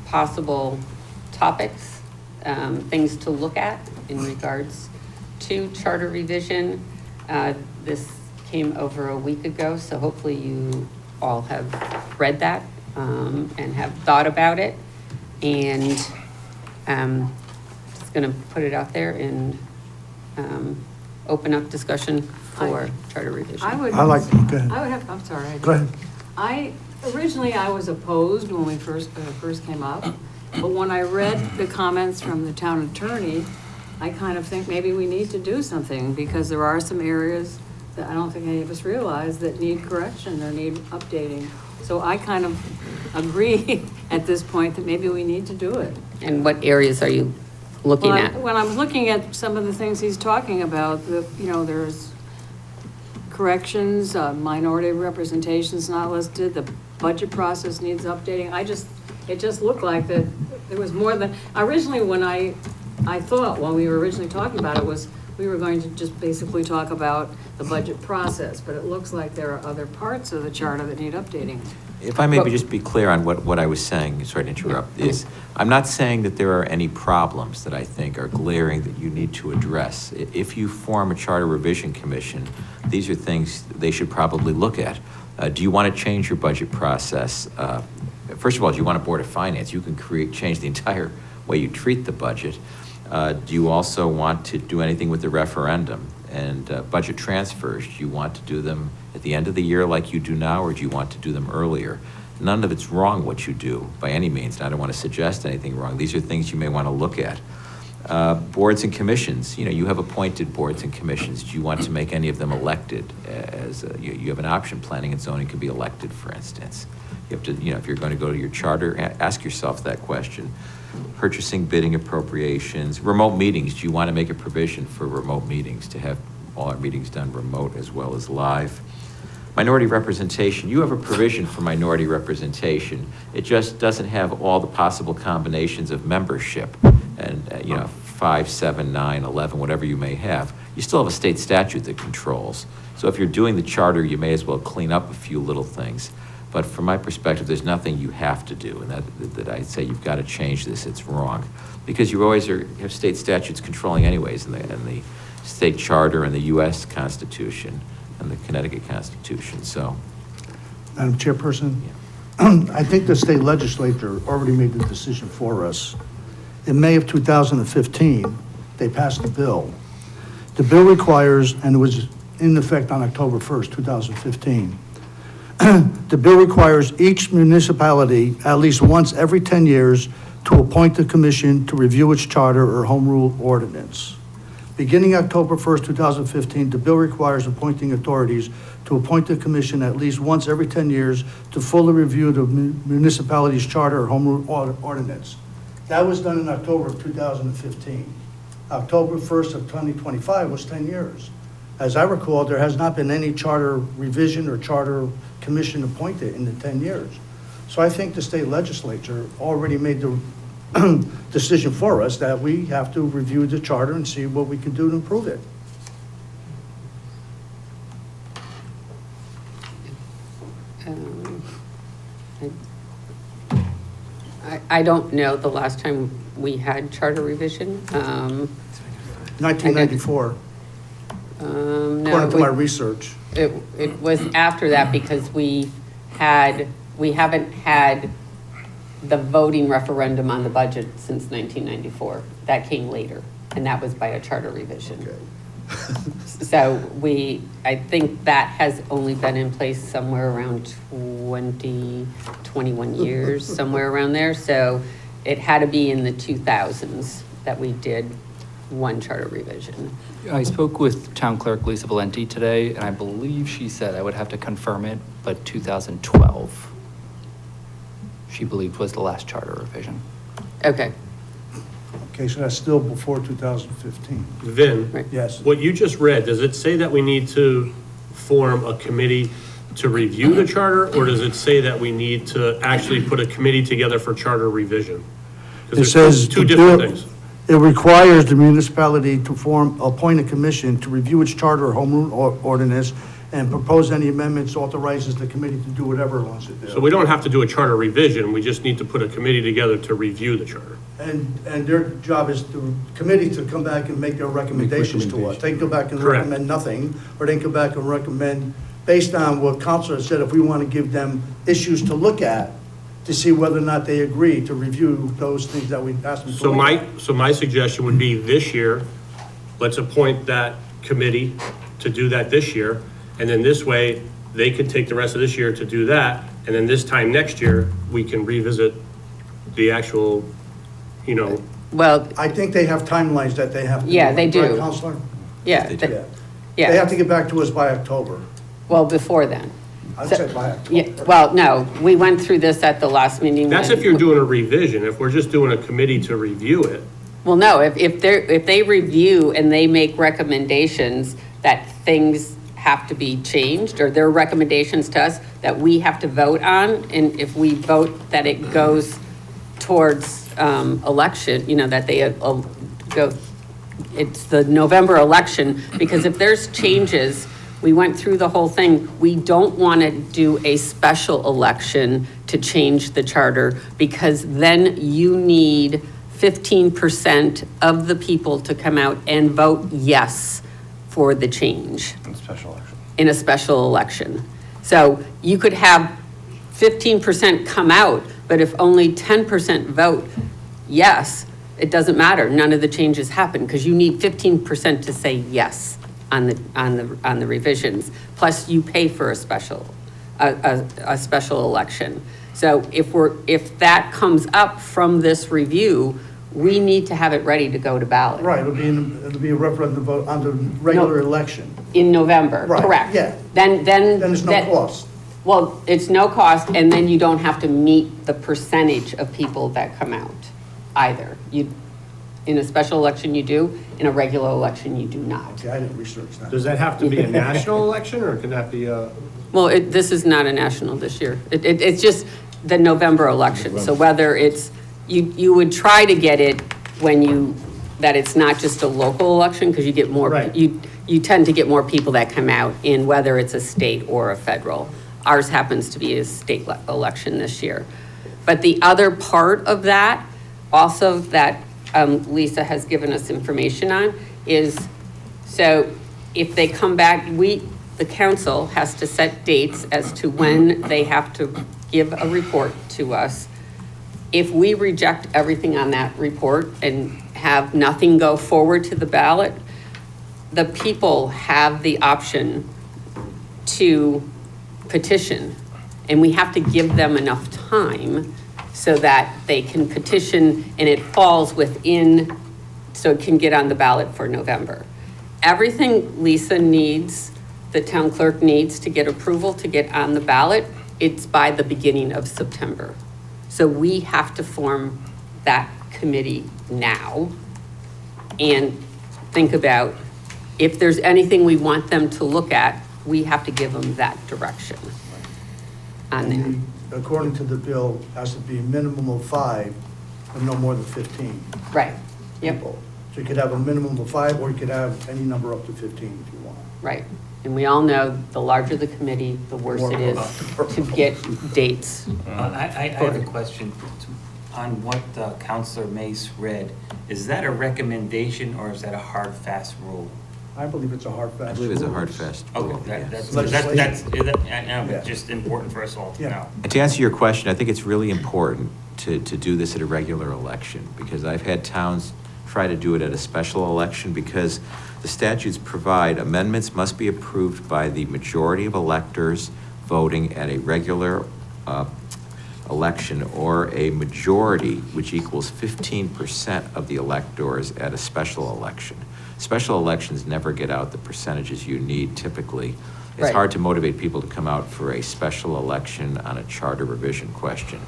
S1: possible topics, things to look at in regards to charter revision. This came over a week ago, so hopefully you all have read that and have thought about it. And just going to put it out there and open up discussion for charter revision.
S2: I would
S4: go ahead.
S2: I'm sorry.
S4: Go ahead.
S2: Originally, I was opposed when we first came up, but when I read the comments from the town attorney, I kind of think maybe we need to do something, because there are some areas that I don't think any of us realize that need correction or need updating. So I kind of agree at this point that maybe we need to do it.
S1: And what areas are you looking at?
S2: When I'm looking at some of the things he's talking about, there's corrections, minority representation's not listed, the budget process needs updating. It just looked like that there was more than, originally when I thought, when we were originally talking about it, was we were going to just basically talk about the budget process, but it looks like there are other parts of the charter that need updating.
S13: If I may just be clear on what I was saying, sorry to interrupt, is I'm not saying that there are any problems that I think are glaring that you need to address. If you form a charter revision commission, these are things they should probably look at. Do you want to change your budget process? First of all, do you want a board of finance? You can change the entire way you treat the budget. Do you also want to do anything with the referendum and budget transfers? Do you want to do them at the end of the year like you do now, or do you want to do them earlier? None of it's wrong what you do by any means, and I don't want to suggest anything wrong. These are things you may want to look at. Boards and commissions, you have appointed boards and commissions. Do you want to make any of them elected? You have an option. Planning and zoning could be elected, for instance. You have to, if you're going to go to your charter, ask yourself that question. Purchasing, bidding, appropriations, remote meetings. Do you want to make a provision for remote meetings, to have all our meetings done remote as well as live? Minority representation. You have a provision for minority representation. It just doesn't have all the possible combinations of membership and, 5, 7, 9, 11, whatever you may have. You still have a state statute that controls. So if you're doing the charter, you may as well clean up a few little things. But from my perspective, there's nothing you have to do, and that I'd say you've got to change this. It's wrong, because you always have state statutes controlling anyways, and the state charter and the U.S. Constitution and the Connecticut Constitution. So,
S4: Madam Chairperson, I think the state legislature already made the decision for us. In May of 2015, they passed a bill. The bill requires, and it was in effect on October 1st, 2015, the bill requires each municipality at least once every 10 years to appoint a commission to review its charter or home rule ordinance. Beginning October 1st, 2015, the bill requires appointing authorities to appoint a commission at least once every 10 years to fully review the municipality's charter or home rule ordinance. That was done in October of 2015. October 1st of 2025 was 10 years. As I recall, there has not been any charter revision or charter commission appointed in the 10 years. So I think the state legislature already made the decision for us that we have to review the charter and see what we can do to improve it.
S1: I don't know the last time we had charter revision.
S4: 1994,
S1: No,
S4: according to my research.
S1: It was after that, because we haven't had the voting referendum on the budget since 1994. That came later, and that was by a charter revision.
S4: Okay.
S1: So I think that has only been in place somewhere around 21 years, somewhere around there. So it had to be in the 2000s that we did one charter revision.
S8: I spoke with Town Clerk Lisa Valenti today, and I believe she said, I would have to confirm it, but 2012, she believed was the last charter revision.
S1: Okay,
S4: Okay, so that's still before 2015.
S3: Vin,
S1: right.
S4: Yes.
S3: what you just read, does it say that we need to form a committee to review the charter, or does it say that we need to actually put a committee together for charter revision?
S4: It
S3: Because
S4: says
S3: there's two
S4: to
S3: different
S4: do-
S3: things.
S4: It requires the municipality to appoint a commission to review its charter or home rule ordinance and propose any amendments, authorizes the committee to do whatever it wants to do.
S3: So we don't have to do a charter revision, we just need to put a committee together to review the charter.
S4: And their job is the committee to come back and make their recommendations to us. They can go back and
S3: Correct.
S4: recommend nothing, or they can go back and recommend, based on what council has said, if we want to give them issues to look at, to see whether or not they agree to review those things that we asked them to.
S3: So
S4: look at.
S3: my suggestion would be this year, let's appoint that committee to do that this year. And then this way, they can take the rest of this year to do that. And then this time next year, we can revisit the actual,
S1: Well,
S4: I think they have timelines that they have to.
S1: Yeah, they do.
S4: Right, Counselor?
S1: yeah,
S13: They do.
S4: Yeah.
S1: yeah.
S4: They have to get back to us by October.
S1: Well, before then.
S4: I'd
S1: So-
S4: say by October.
S1: Yeah, well, no, we went through this at the last meeting.
S3: that's
S1: when-
S3: if you're doing a revision. If we're just doing a committee to review it,
S1: Well, no, if they review and they make recommendations that things have to be changed, or their recommendations to us that we have to vote on, and if we vote that it goes towards election, that they go, it's the November election, because if there's changes, we went through the whole thing, we don't want to do a special election to change the charter, because then you need 15% of the people to come out and vote yes for the change
S9: Special election.
S1: in a special election. So you could have 15% come out, but if only 10% vote yes, it doesn't matter, none of the changes happen, because you need 15% to say yes on the revisions, plus you pay for a special election. So if that comes up from this review, we need to have it ready to go to ballot.
S4: Right, it'll be a referendum vote on the regular election.
S1: In November,
S4: Right,
S1: correct.
S4: yeah.
S1: Then.
S4: Then there's no
S1: that-
S4: cost.
S1: Well, it's no cost, and then you don't have to meet the percentage of people that come out either. In a special election you do, in a regular election you do not.
S4: Okay, I didn't research that.
S3: does that have to be a national election, or can that be a?
S1: Well, this is not a national this year. It's just the November election. So whether it's, you would try to get it that it's not just a local election, because you get more,
S3: Right.
S1: you tend to get more people that come out in whether it's a state or a federal. Ours happens to be a state election this year. But the other part of that, also that Lisa has given us information on, is, so if they come back, the council has to set dates as to when they have to give a report to us. If we reject everything on that report and have nothing go forward to the ballot, the people have the option to petition, and we have to give them enough time so that they can petition and it falls within, so it can get on the ballot for November. Everything Lisa needs, the town clerk needs to get approval to get on the ballot, it's by the beginning of September. So we have to form that committee now and think about if there's anything we want them to look at, we have to give them that direction on there.
S4: According to the bill, has to be a minimum of 5, but no more than 15
S1: Right, yep,
S4: people. So you could have a minimum of 5, or you could have any number up to 15 if you want.
S1: right. And we all know the larger the committee, the worse it is to get dates.
S7: I have a question on what Counselor Mace read. Is that a recommendation or is that a hard, fast rule?
S4: I believe it's a hard, fast.
S13: I believe it's a
S4: rule.
S13: hard, fast rule.
S7: Okay, that's,
S4: Legislation.
S7: I know,
S4: Yeah.
S7: but just important for us all to
S4: Yeah.
S7: know.
S13: And to answer your question, I think it's really important to do this at a regular election, because I've had towns try to do it at a special election, because the statutes provide amendments must be approved by the majority of electors voting at a regular election or a majority, which equals 15% of the electors at a special election. Special elections never get out the percentages you need typically. It's
S1: Right.
S13: hard to motivate people to come out for a special election on a charter revision question.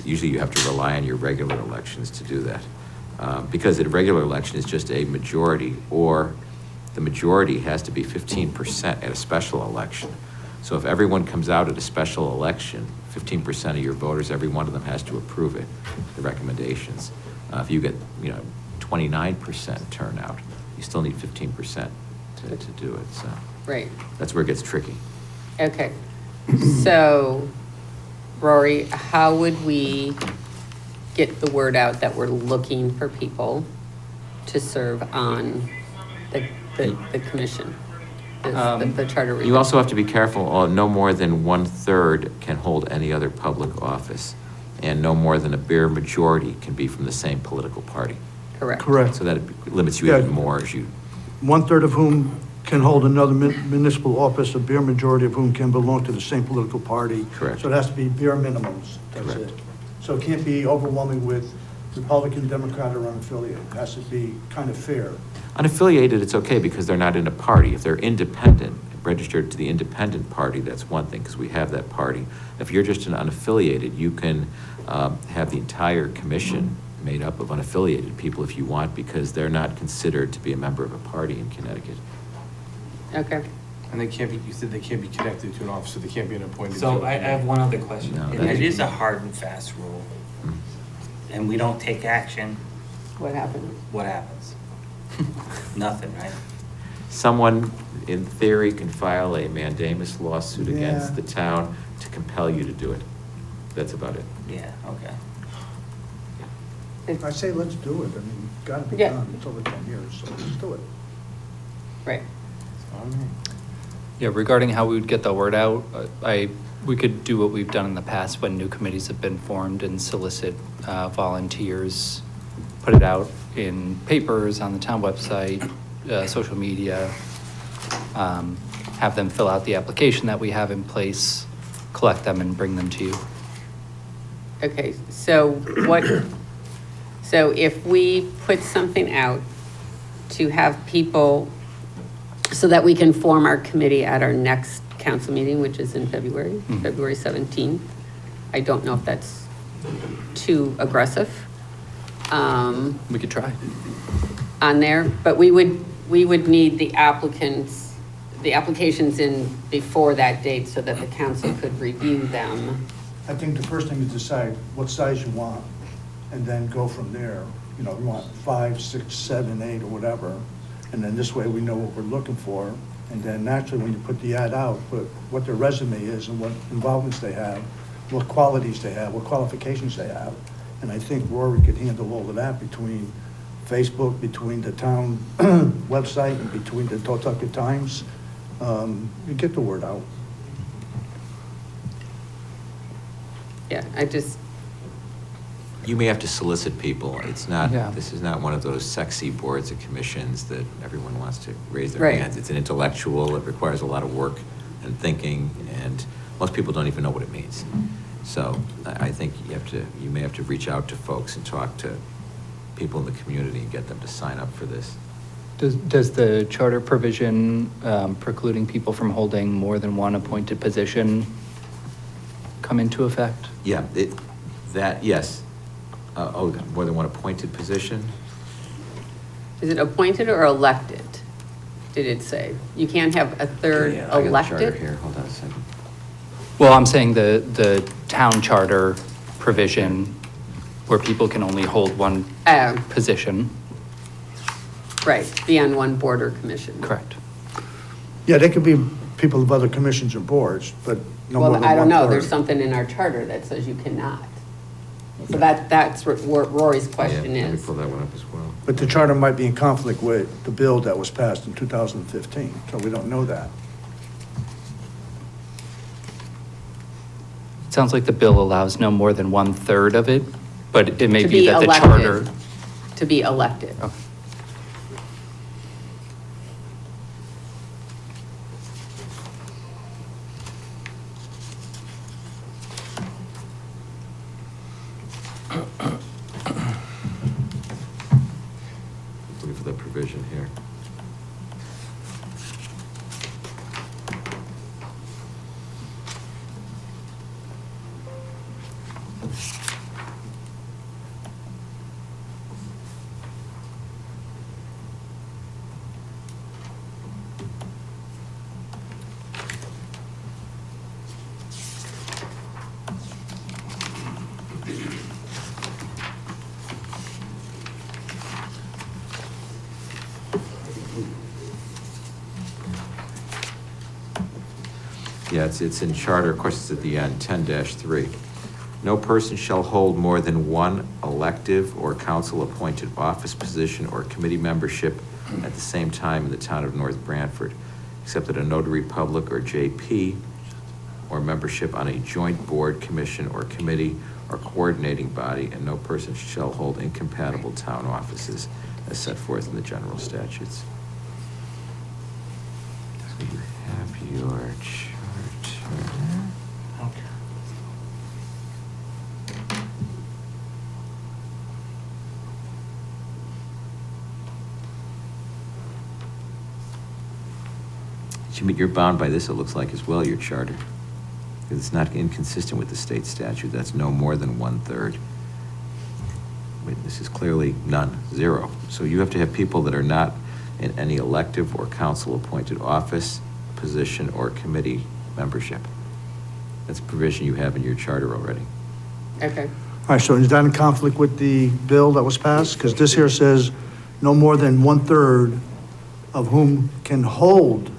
S13: Usually you have to rely on your regular elections to do that. Because a regular election is just a majority, or the majority has to be 15% at a special election. So if everyone comes out at a special election, 15% of your voters, every one of them has to approve it, the recommendations. If you get, 29% turnout, you still need 15% to do it, so.
S1: Right,
S13: That's where it gets tricky.
S1: okay. So, Rory, how would we get the word out that we're looking for people to serve on the commission? The charter review?
S13: You also have to be careful, no more than 1/3 can hold any other public office, and no more than a bare majority can be from the same political party.
S1: Correct.
S4: Correct.
S13: So that limits you
S4: Yeah.
S13: even more as you,
S4: 1/3 of whom can hold another municipal office, a bare majority of whom can belong to the same political party.
S13: Correct.
S4: So it has to be bare minimums, that's
S13: Correct.
S4: it. So it can't be overwhelming with Republican, Democrat, or unaffiliated. It has to be kind of fair.
S13: unaffiliated, it's okay because they're not in a party. If they're independent, registered to the independent party, that's one thing, because we have that party. If you're just an unaffiliated, you can have the entire commission made up of unaffiliated people if you want, because they're not considered to be a member of a party in Connecticut.
S1: Okay.
S9: And they can't be, you said they can't be connected to an office, so they can't be an appointed.
S7: So
S9: to-
S7: I have one other question.
S13: No,
S7: And
S13: that
S7: it
S13: is-
S7: is a hard and fast rule, and we don't take action,
S1: What happened?
S7: what happens? Nothing, right?
S13: Someone, in theory, can file a mandamus lawsuit
S4: Yeah.
S13: against the town to compel you to do it. That's about it.
S7: Yeah, okay.
S4: I say let's do it. I mean, it's got to be
S1: Yeah.
S4: done. It's over 10 years, so let's do it.
S1: Right.
S8: Yeah, regarding how we would get the word out, we could do what we've done in the past when new committees have been formed and solicit volunteers, put it out in papers, on the town website, social media, have them fill out the application that we have in place, collect them and bring them to you.
S1: Okay, so so if we put something out to have people, so that we can form our committee at our next council meeting, which is in February,
S8: Mhm.
S1: February 17th. I don't know if that's too aggressive
S8: We could try.
S1: on there, but we would need the applications in before that date so that the council could review them.
S4: I think the first thing is decide what size you want, and then go from there. You want 5, 6, 7, 8, or whatever, and then this way we know what we're looking for. And then naturally, when you put the ad out, put what their resume is and what involvements they have, what qualities they have, what qualifications they have. And I think Rory could handle all of that between Facebook, between the town website, and between the Totucket Times. You get the word out.
S1: Yeah,
S13: You may have to solicit people. It's not,
S8: Yeah.
S13: this is not one of those sexy boards and commissions that everyone wants to raise their
S1: Right.
S13: hands. It's an intellectual, it requires a lot of work and thinking, and most people don't even know what it means. So I think you may have to reach out to folks and talk to people in the community and get them to sign up for this.
S8: Does the charter provision precluding people from holding more than one appointed position come into effect?
S13: Yeah, yes. More than one appointed position?
S1: is it appointed or elected? Did it say? You can't have a third
S13: Yeah, I got the charter
S1: elected?
S13: here, hold on a second.
S8: Well, I'm saying the town charter provision where people can only hold one
S1: Oh,
S8: position.
S1: right, be on one board or commission.
S8: Correct.
S4: Yeah, they could be people of other commissions or boards, but no more
S1: Well,
S4: than
S1: I don't know,
S4: 1/3.
S1: there's something in our charter that says you cannot. So that's what Rory's question
S13: Yeah, let me
S1: is.
S13: pull that one up as well.
S4: But the charter might be in conflict with the bill that was passed in 2015, so we don't know that.
S8: It sounds like the bill allows no more than 1/3 of it, but it may
S1: To
S8: be
S1: be
S8: that the
S1: elected.
S8: charter.
S1: To be elected.
S8: Okay.
S13: provision here. Yeah, it's in charter, of course, it's at the end, 10-3. No person shall hold more than one elective or council-appointed office position or committee membership at the same time in the town of North Branford, except that a notary public or JP, or membership on a joint board, commission, or committee, or coordinating body, and no person shall hold incompatible town offices as set forth in the general statutes. So you have your charter. You're bound by this, it looks like, as well, your charter. Because it's not inconsistent with the state statute. That's no more than 1/3. This is clearly none, 0. So you have to have people that are not in any elective or council-appointed office, position, or committee membership. That's a provision you have in your charter already.
S1: Okay.
S4: All right, so is that in conflict with the bill that was passed? Because this here says no more than 1/3 of whom can hold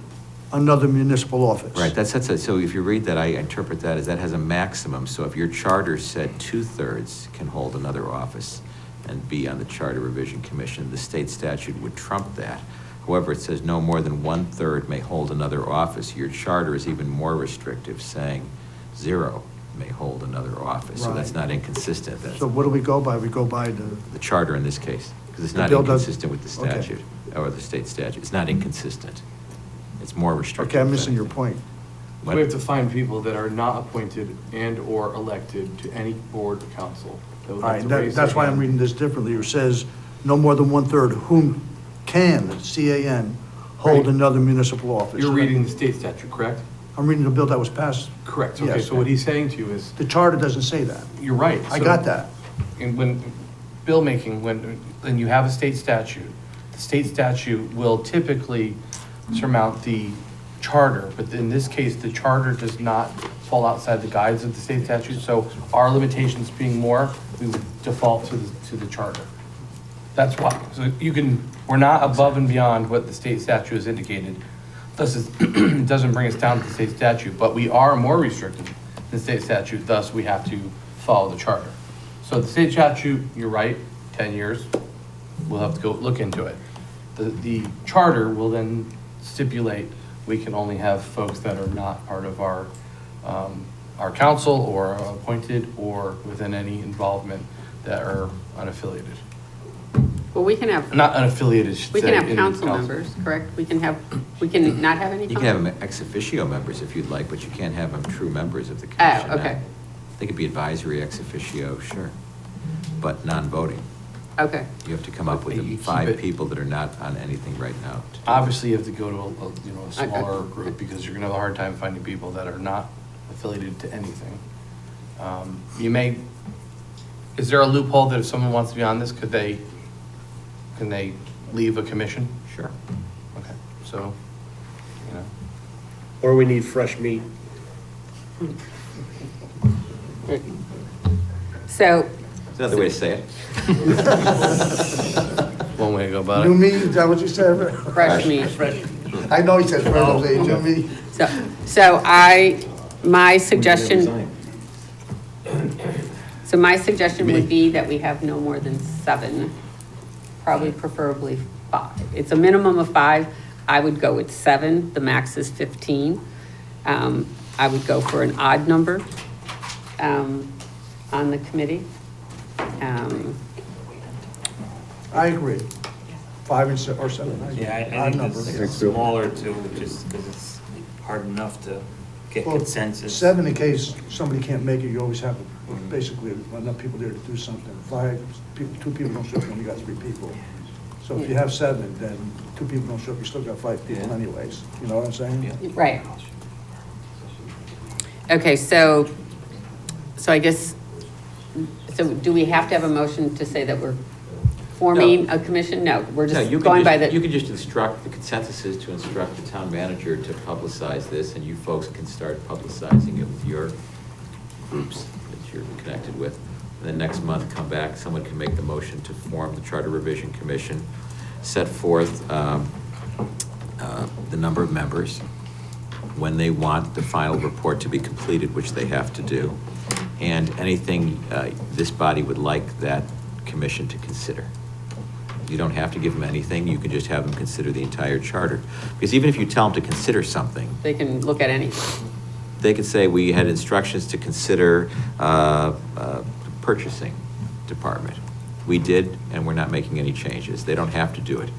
S4: another municipal office.
S13: Right, that's it. So if you read that, I interpret that as that has a maximum. So if your charter said 2/3 can hold another office and be on the Charter Revision Commission, the state statute would trump that. However, it says no more than 1/3 may hold another office. Your charter is even more restrictive, saying 0 may hold another office. So that's
S4: Right.
S13: not inconsistent. That's
S4: So what do we go by? We go by
S13: the charter in this case, because it's
S4: The
S13: not
S4: bill does-
S13: inconsistent with the
S4: okay.
S13: statute, or the state statute. It's not inconsistent. It's more restrictive.
S4: Okay, I'm missing your point.
S13: What?
S9: We have to find people that are not appointed and/or elected to any board or council. That would
S4: All
S9: have
S4: right,
S9: to raise
S4: that's
S9: their
S4: why I'm
S9: hand.
S4: reading this differently. It says no more than 1/3 whom can, C-A-N, hold
S9: Right.
S4: another municipal office.
S9: You're reading the state statute, correct?
S4: I'm reading the bill that was passed.
S9: Correct. Okay,
S4: Yes.
S9: so what he's saying to you is,
S4: The charter doesn't say that.
S9: you're right.
S4: I
S9: So-
S4: got that.
S9: And when, bill making, when you have a state statute, the state statute will typically surmount the charter, but in this case, the charter does not fall outside the guides of the state statute, so our limitations being more, we would default to the charter. That's why, so you can, we're not above and beyond what the state statute has indicated. Thus, it doesn't bring us down to the state statute, but we are more restricted than the state statute, thus we have to follow the charter. So the state statute, you're right, 10 years, we'll have to go look into it. The charter will then stipulate we can only have folks that are not part of our council or appointed or within any involvement that are unaffiliated.
S1: Well, we can have,
S9: Not unaffiliated, I should
S1: we
S9: say.
S1: can have
S9: in
S1: council members, correct? We can not have any?
S13: You can have them ex officio members if you'd like, but you can't have them true members of the
S1: Oh,
S13: commission.
S1: okay,
S13: They could be advisory ex officio, sure, but non-voting.
S1: okay.
S13: You have to come up with
S9: You keep
S13: 5
S9: it-
S13: people that are not on anything right now.
S9: Obviously, you have to go to a smaller group because you're gonna have a hard time finding people that are not affiliated to anything. You may, is there a loophole that if someone wants to be on this, can they leave a commission?
S13: Sure.
S9: Okay, so, you know.
S3: Or we need fresh meat.
S1: So,
S13: Is that the way to say it?
S9: One way to go about
S4: New
S9: it.
S4: me, is that what you said?
S1: fresh meat.
S4: I know he said fresh, Jose, new me.
S1: So my suggestion would be that we have no more than 7, probably preferably 5. It's a minimum of 5. I would go with 7. The max is 15. I would go for an odd number on the committee.
S4: I agree. 5 and 7, or 7.
S7: Yeah, I
S4: Odd
S7: think
S4: number.
S7: it's smaller too, just because it's hard enough to get
S4: Well,
S7: consensus.
S4: 7 in case somebody can't make it, you always have basically enough people there to do something. 5, 2 people don't show up, you got 3 people. So if you have 7, then 2 people don't show up, you still got 5 people anyways, you know what I'm saying?
S1: Right. Okay, so I guess, so do we have to have a motion to say that we're forming a commission? No, we're
S13: No,
S1: just
S13: you can
S1: going by
S13: just, you
S1: the,
S13: can just instruct, the consensus is to instruct the town manager to publicize this, and you folks can start publicizing it with your groups that you're connected with. And then next month, come back, someone can make the motion to form the Charter Revision Commission, set forth the number of members, when they want the final report to be completed, which they have to do, and anything this body would like that commission to consider. You don't have to give them anything, you can just have them consider the entire charter. Because even if you tell them to consider something,
S1: they can look at anything.
S13: they could say, we had instructions to consider purchasing department. We did, and we're not making any changes. They don't have to do it,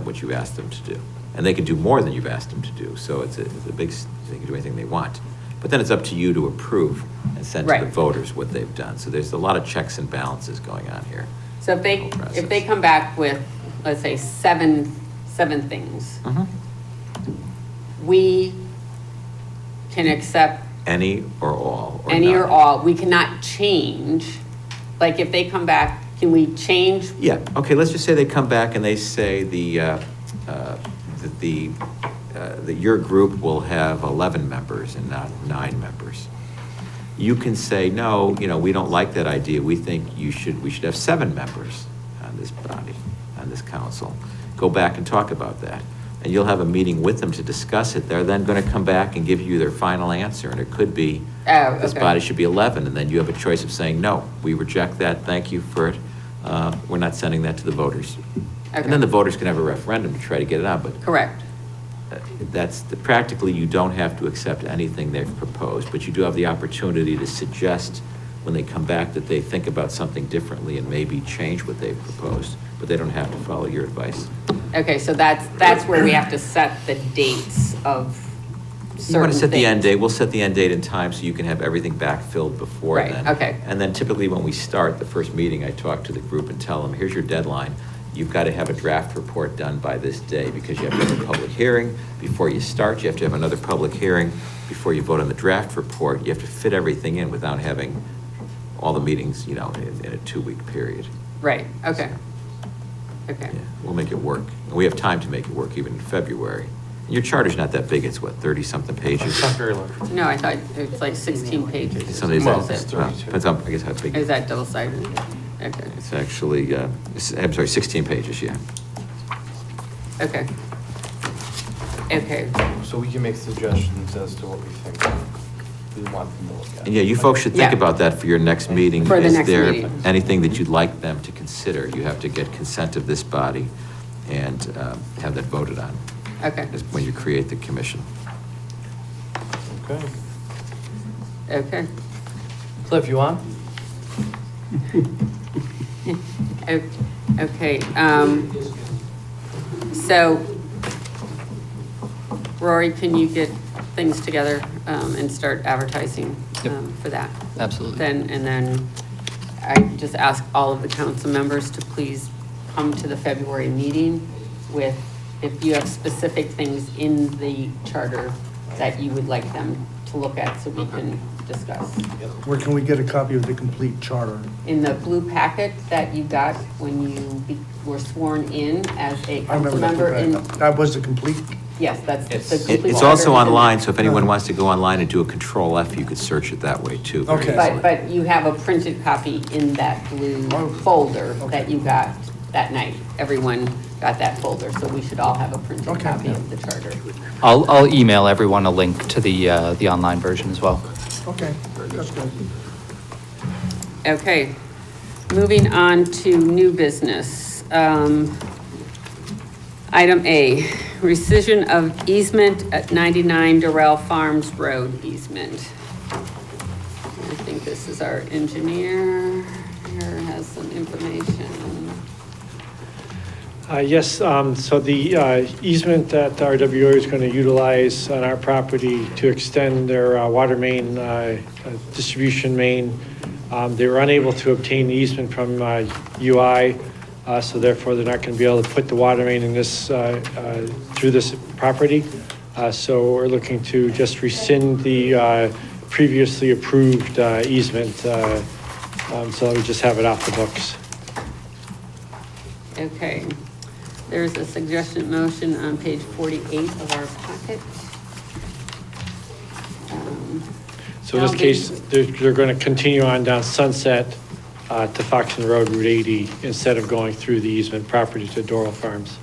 S13: what you asked them to do. And they can do more than you've asked them to do, so it's a big, they can do anything they want. But then it's up to you to approve and send to the
S1: Right.
S13: voters what they've done. So there's a lot of checks and balances going on here.
S1: So if they come back with, let's say, seven things, we can accept
S13: Any or all, or
S1: any
S13: none.
S1: or all, we cannot change. Like if they come back, can we change?
S13: Yeah, okay, let's just say they come back and they say that your group will have 11 members and not 9 members. You can say, no, we don't like that idea. We think we should have 7 members on this body, on this council. Go back and talk about that. And you'll have a meeting with them to discuss it. They're then going to come back and give you their final answer, and it could be, this body should be 11, and then you have a choice of saying, no, we reject that, thank you for it. We're not sending that to the voters. And then the voters can have a referendum to try to get it out, but
S1: Correct.
S13: practically, you don't have to accept anything they've proposed, but you do have the opportunity to suggest when they come back that they think about something differently and maybe change what they've proposed, but they don't have to follow your advice.
S1: Okay, so that's where we have to set the dates of certain
S13: You want to set the end
S1: things.
S13: date, we'll set the end date and time so you can have everything backfilled before
S1: Right,
S13: then.
S1: okay.
S13: And then typically when we start the first meeting, I talk to the group and tell them, here's your deadline. You've got to have a draft report done by this day because you have to have a public hearing before you start. You have to have another public hearing before you vote on the draft report. You have to fit everything in without having all the meetings, in a 2-week period.
S1: Right, okay. Okay.
S13: Yeah, we'll make it work. And we have time to make it work even in February. And your charter's not that big, it's what, 30-something pages?
S9: It's not very large.
S1: No, I thought it was like 16 pages.
S13: Some days,
S9: Well,
S1: Is
S9: it's
S1: it?
S9: 32.
S13: depends on, I guess, how big.
S1: Is that double-sided? Okay,
S13: It's actually, I'm sorry, 16 pages, yeah.
S1: okay. Okay,
S9: So we can make suggestions as to what we think we want them to look at.
S13: And yeah, you folks should think
S1: Yeah.
S13: about that for your next meeting.
S1: For the
S13: Is
S1: next
S13: there
S1: meeting.
S13: anything that you'd like them to consider? You have to get consent of this body and have that voted on
S1: okay,
S13: when you create the commission.
S9: Okay.
S1: okay.
S9: Cliff, you on?
S1: Okay, so Rory, can you get things together and start advertising for that?
S8: Absolutely.
S1: And then I just ask all of the council members to please come to the February meeting with, if you have specific things in the charter that you would like them to look at so we can discuss.
S4: Where can we get a copy of the complete charter?
S1: In the blue packet that you got when you were sworn in as a
S4: I
S1: council
S4: remember
S1: member in,
S4: that was the complete,
S1: yes, that's the
S8: It's-
S1: complete.
S13: It's also
S1: charter.
S13: online, so if anyone wants to go online and do a Control F, you could search it that way too. very
S4: Okay.
S13: easily.
S1: But you have a printed copy in that blue folder that you got that night. Everyone got that folder, so we should all have a printed
S4: Okay.
S1: copy of the charter.
S8: I'll email everyone a link to the online version as well.
S4: okay, that's good.
S1: Okay, moving on to new business. Item A, rescission of easement at 99 Durrell Farms Road easement. I think this is our engineer, here has some information.
S5: Yes, so the easement that RWO is going to utilize on our property to extend their water main, distribution main, they were unable to obtain the easement from UI. So therefore, they're not going to be able to put the water main in this, through this property. So we're looking to just rescind the previously approved easement, so that we just have it off the books.
S1: Okay. There's a suggestion motion on page 48 of our packet.
S5: So in this case, they're going to continue on down Sunset to Foxton Road, Route 80, instead of going through the easement property to Doral Farms.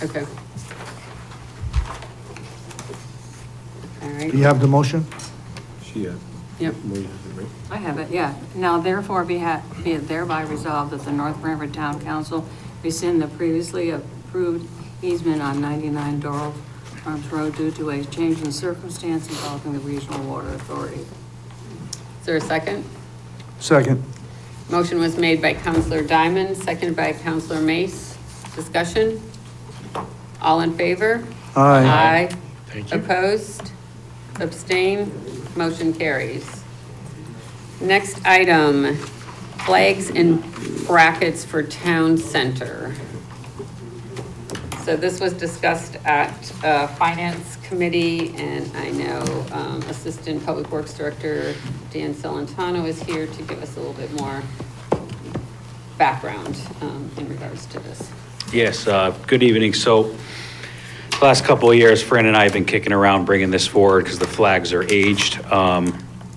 S1: Okay. All right.
S4: Do you have the motion?
S1: Yep.
S2: I have it, yeah. Now therefore be it thereby resolved that the North Branford Town Council rescind the previously approved easement on 99 Doral Farms Road due to a change in circumstance involving the Regional Water Authority.
S1: Is there a second?
S4: Second.
S1: Motion was made by Counselor Diamond, seconded by Counselor Mace. Discussion? All in favor?
S4: Aye.
S1: Aye.
S5: Thank you.
S1: Opposed? Abstain? Motion carries. Next item, flags and brackets for town center. So this was discussed at Finance Committee, and I know Assistant Public Works Director Dan Celentano is here to give us a little bit more background in regards to this.
S14: Yes, good evening. So last couple of years, Fran and I have been kicking around bringing this forward because the flags are aged.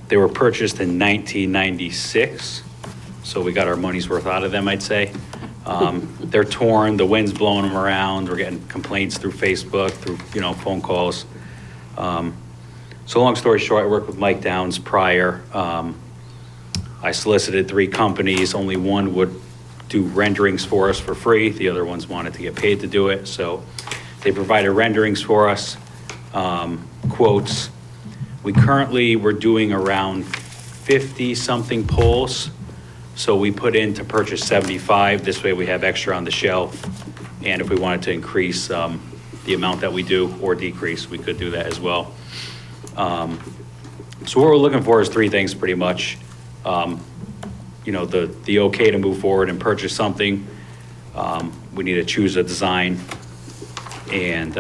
S14: They were purchased in 1996, so we got our money's worth out of them, I'd say. They're torn, the wind's blowing them around, we're getting complaints through Facebook, through, phone calls. So long story short, I worked with Mike Downs prior. I solicited 3 companies, only one would do renderings for us for free, the other ones wanted to get paid to do it, so they provided renderings for us, quotes. We're doing around 50-something poles. So we put in to purchase 75. This way we have extra on the shelf. And if we wanted to increase the amount that we do or decrease, we could do that as well. So what we're looking for is 3 things pretty much. The okay to move forward and purchase something. We need to choose a design and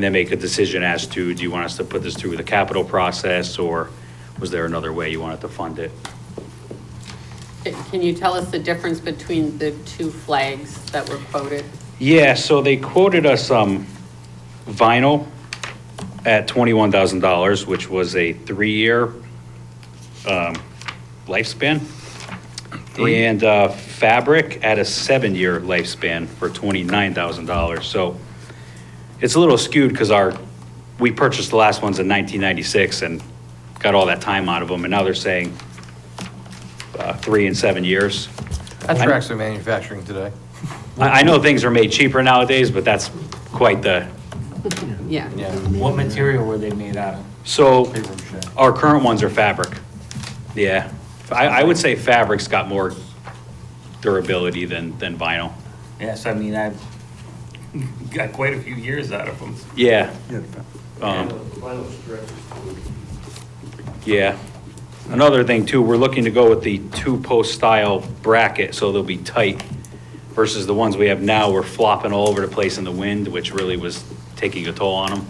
S14: then make a decision as to, do you want us to put this through the capital process, or was there another way you wanted to fund it?
S1: Can you tell us the difference between the 2 flags that were quoted?
S14: Yeah, so they quoted us vinyl at $21,000, which was a 3-year lifespan. And fabric at a 7-year lifespan for $29,000. So it's a little skewed because we purchased the last ones in 1996 and got all that time out of them, and now they're saying 3 and 7 years.
S9: That's for actually manufacturing today.
S14: I know things are made cheaper nowadays, but that's quite the.
S1: Yeah.
S7: What material were they made out of?
S14: So our current ones are fabric. Yeah. I would say fabric's got more durability than vinyl.
S7: Yes, I mean, I've got quite a few years out of them.
S14: Yeah. Yeah. Another thing too, we're looking to go with the 2-post style bracket, so they'll be tight versus the ones we have now. We're flopping all over the place in the wind, which really was taking a toll on them.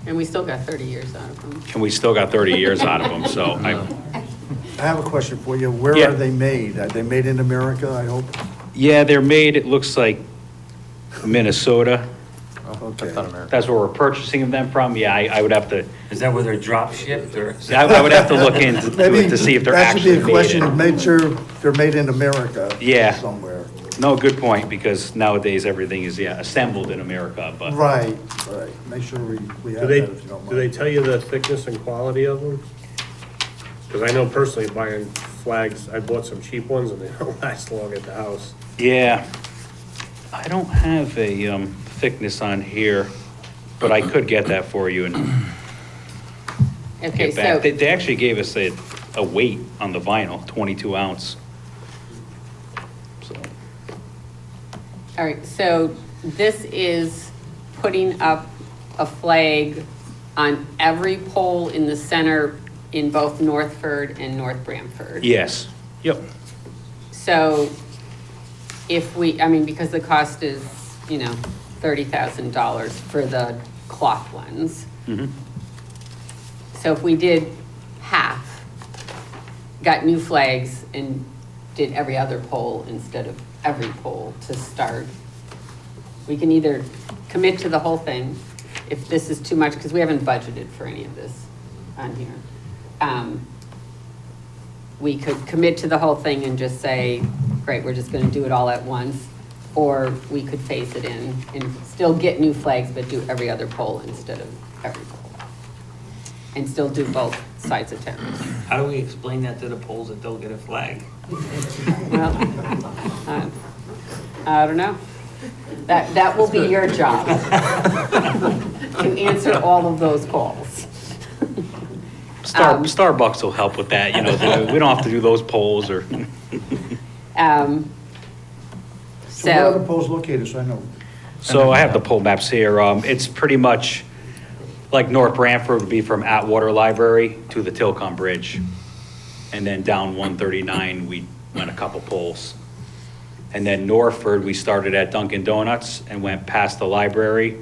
S1: And we still got 30 years out of them.
S14: And we still got 30 years out of them, so
S4: I have a question for you. Where
S14: Yeah.
S4: are they made? Are they made in America, I hope?
S14: yeah, they're made, it looks like Minnesota.
S4: Okay.
S14: That's where we're purchasing them from. Yeah, I would have to,
S7: Is that where they're drop shipped or?
S14: I would have to look into
S4: Maybe
S14: it to see if they're
S4: that should
S14: actually
S4: be a
S14: made
S4: question,
S14: in.
S4: make sure they're made in America.
S14: Yeah.
S4: Somewhere.
S14: No, good point, because nowadays everything is, assembled in America, but.
S4: Right. Make sure we
S3: Do
S4: have
S3: they,
S4: that if you don't
S3: do they
S4: mind.
S3: tell you the thickness and quality of them? Because I know personally buying flags, I bought some cheap ones and they don't last long at the house.
S14: Yeah, I don't have a thickness on here, but I could get that for you and
S1: Okay,
S14: get back.
S1: so,
S14: They actually gave us a weight on the vinyl, 22 ounce. So,
S1: all right, so this is putting up a flag on every pole in the center in both Northford and North Branford.
S14: yes, yep.
S1: So if we, I mean, because the cost is, you know, $30,000 for the cloth ones. So if we did half, got new flags and did every other pole instead of every pole to start, we can either commit to the whole thing, if this is too much, because we haven't budgeted for any of this on here. We could commit to the whole thing and just say, great, we're just gonna do it all at once. Or we could phase it in and still get new flags, but do every other pole instead of every pole. And still do both sides of town.
S7: How do we explain that to the poles that don't get a flag?
S1: Well, I don't know. That will be your job. To answer all of those calls.
S14: Starbucks will help with that, you know, we don't have to do those polls or.
S4: So where are the
S1: So,
S4: poles located, so I know?
S14: So I have the pole maps here. It's pretty much like North Branford would be from Atwater Library to the Tilcon Bridge. And then down 139, we went a couple poles. And then Northford, we started at Dunkin' Donuts and went past the library.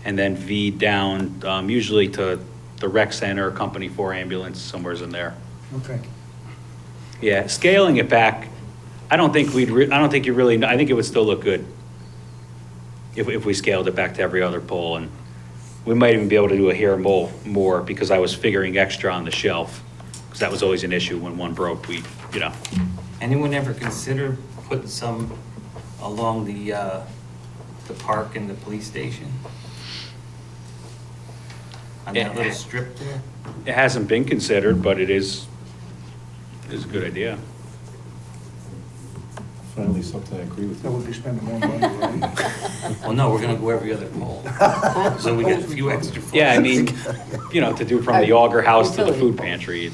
S14: And then V down, usually to the rec center, Company 4 ambulance, somewhere's in there.
S4: Okay.
S14: Yeah, scaling it back, I don't think you really, I think it would still look good if we scaled it back to every other pole, and we might even be able to do a hair more, because I was figuring extra on the shelf, because that was always an issue when one broke, you know.
S7: Anyone ever consider putting some along the park and the police station? On that little strip there?
S14: It hasn't been considered, but it is a good idea.
S6: Finally, something I agree with
S4: That
S6: you.
S4: would be spending more money, right?
S7: Well, no, we're gonna go every other pole. So we get a few extra.
S14: Yeah, I mean, you know, to do from the Auger House to the
S1: Utility
S14: food
S1: pole.
S14: pantry.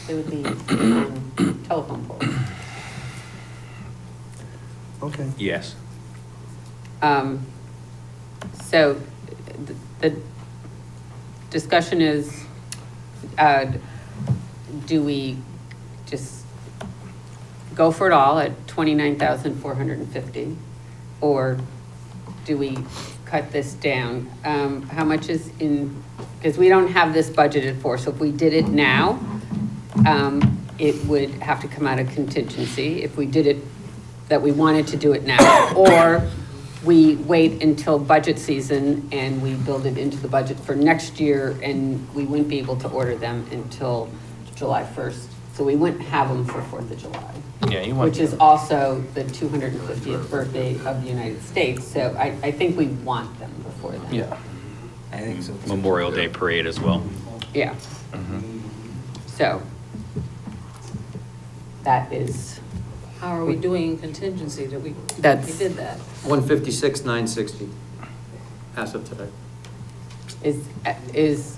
S1: it would be telephone poles.
S4: Okay.
S14: Yes.
S1: So the discussion is, do we just go for it all at 29,450? Or do we cut this down? How much is in, because we don't have this budgeted for, so if we did it now, it would have to come out of contingency if we did it, that we wanted to do it now. Or we wait until budget season and we build it into the budget for next year, and we wouldn't be able to order them until July 1st. So we wouldn't have them for 4th of July.
S9: Yeah, you want
S1: Which is also the 250th birthday of the United States, so I think we want them before then.
S9: Yeah.
S7: I think so. too.
S14: Memorial Day parade as well.
S1: Yeah. So, that is,
S2: How are we doing contingency? Did we
S1: That's-
S2: did that?
S15: 156,960 as of today.
S1: is,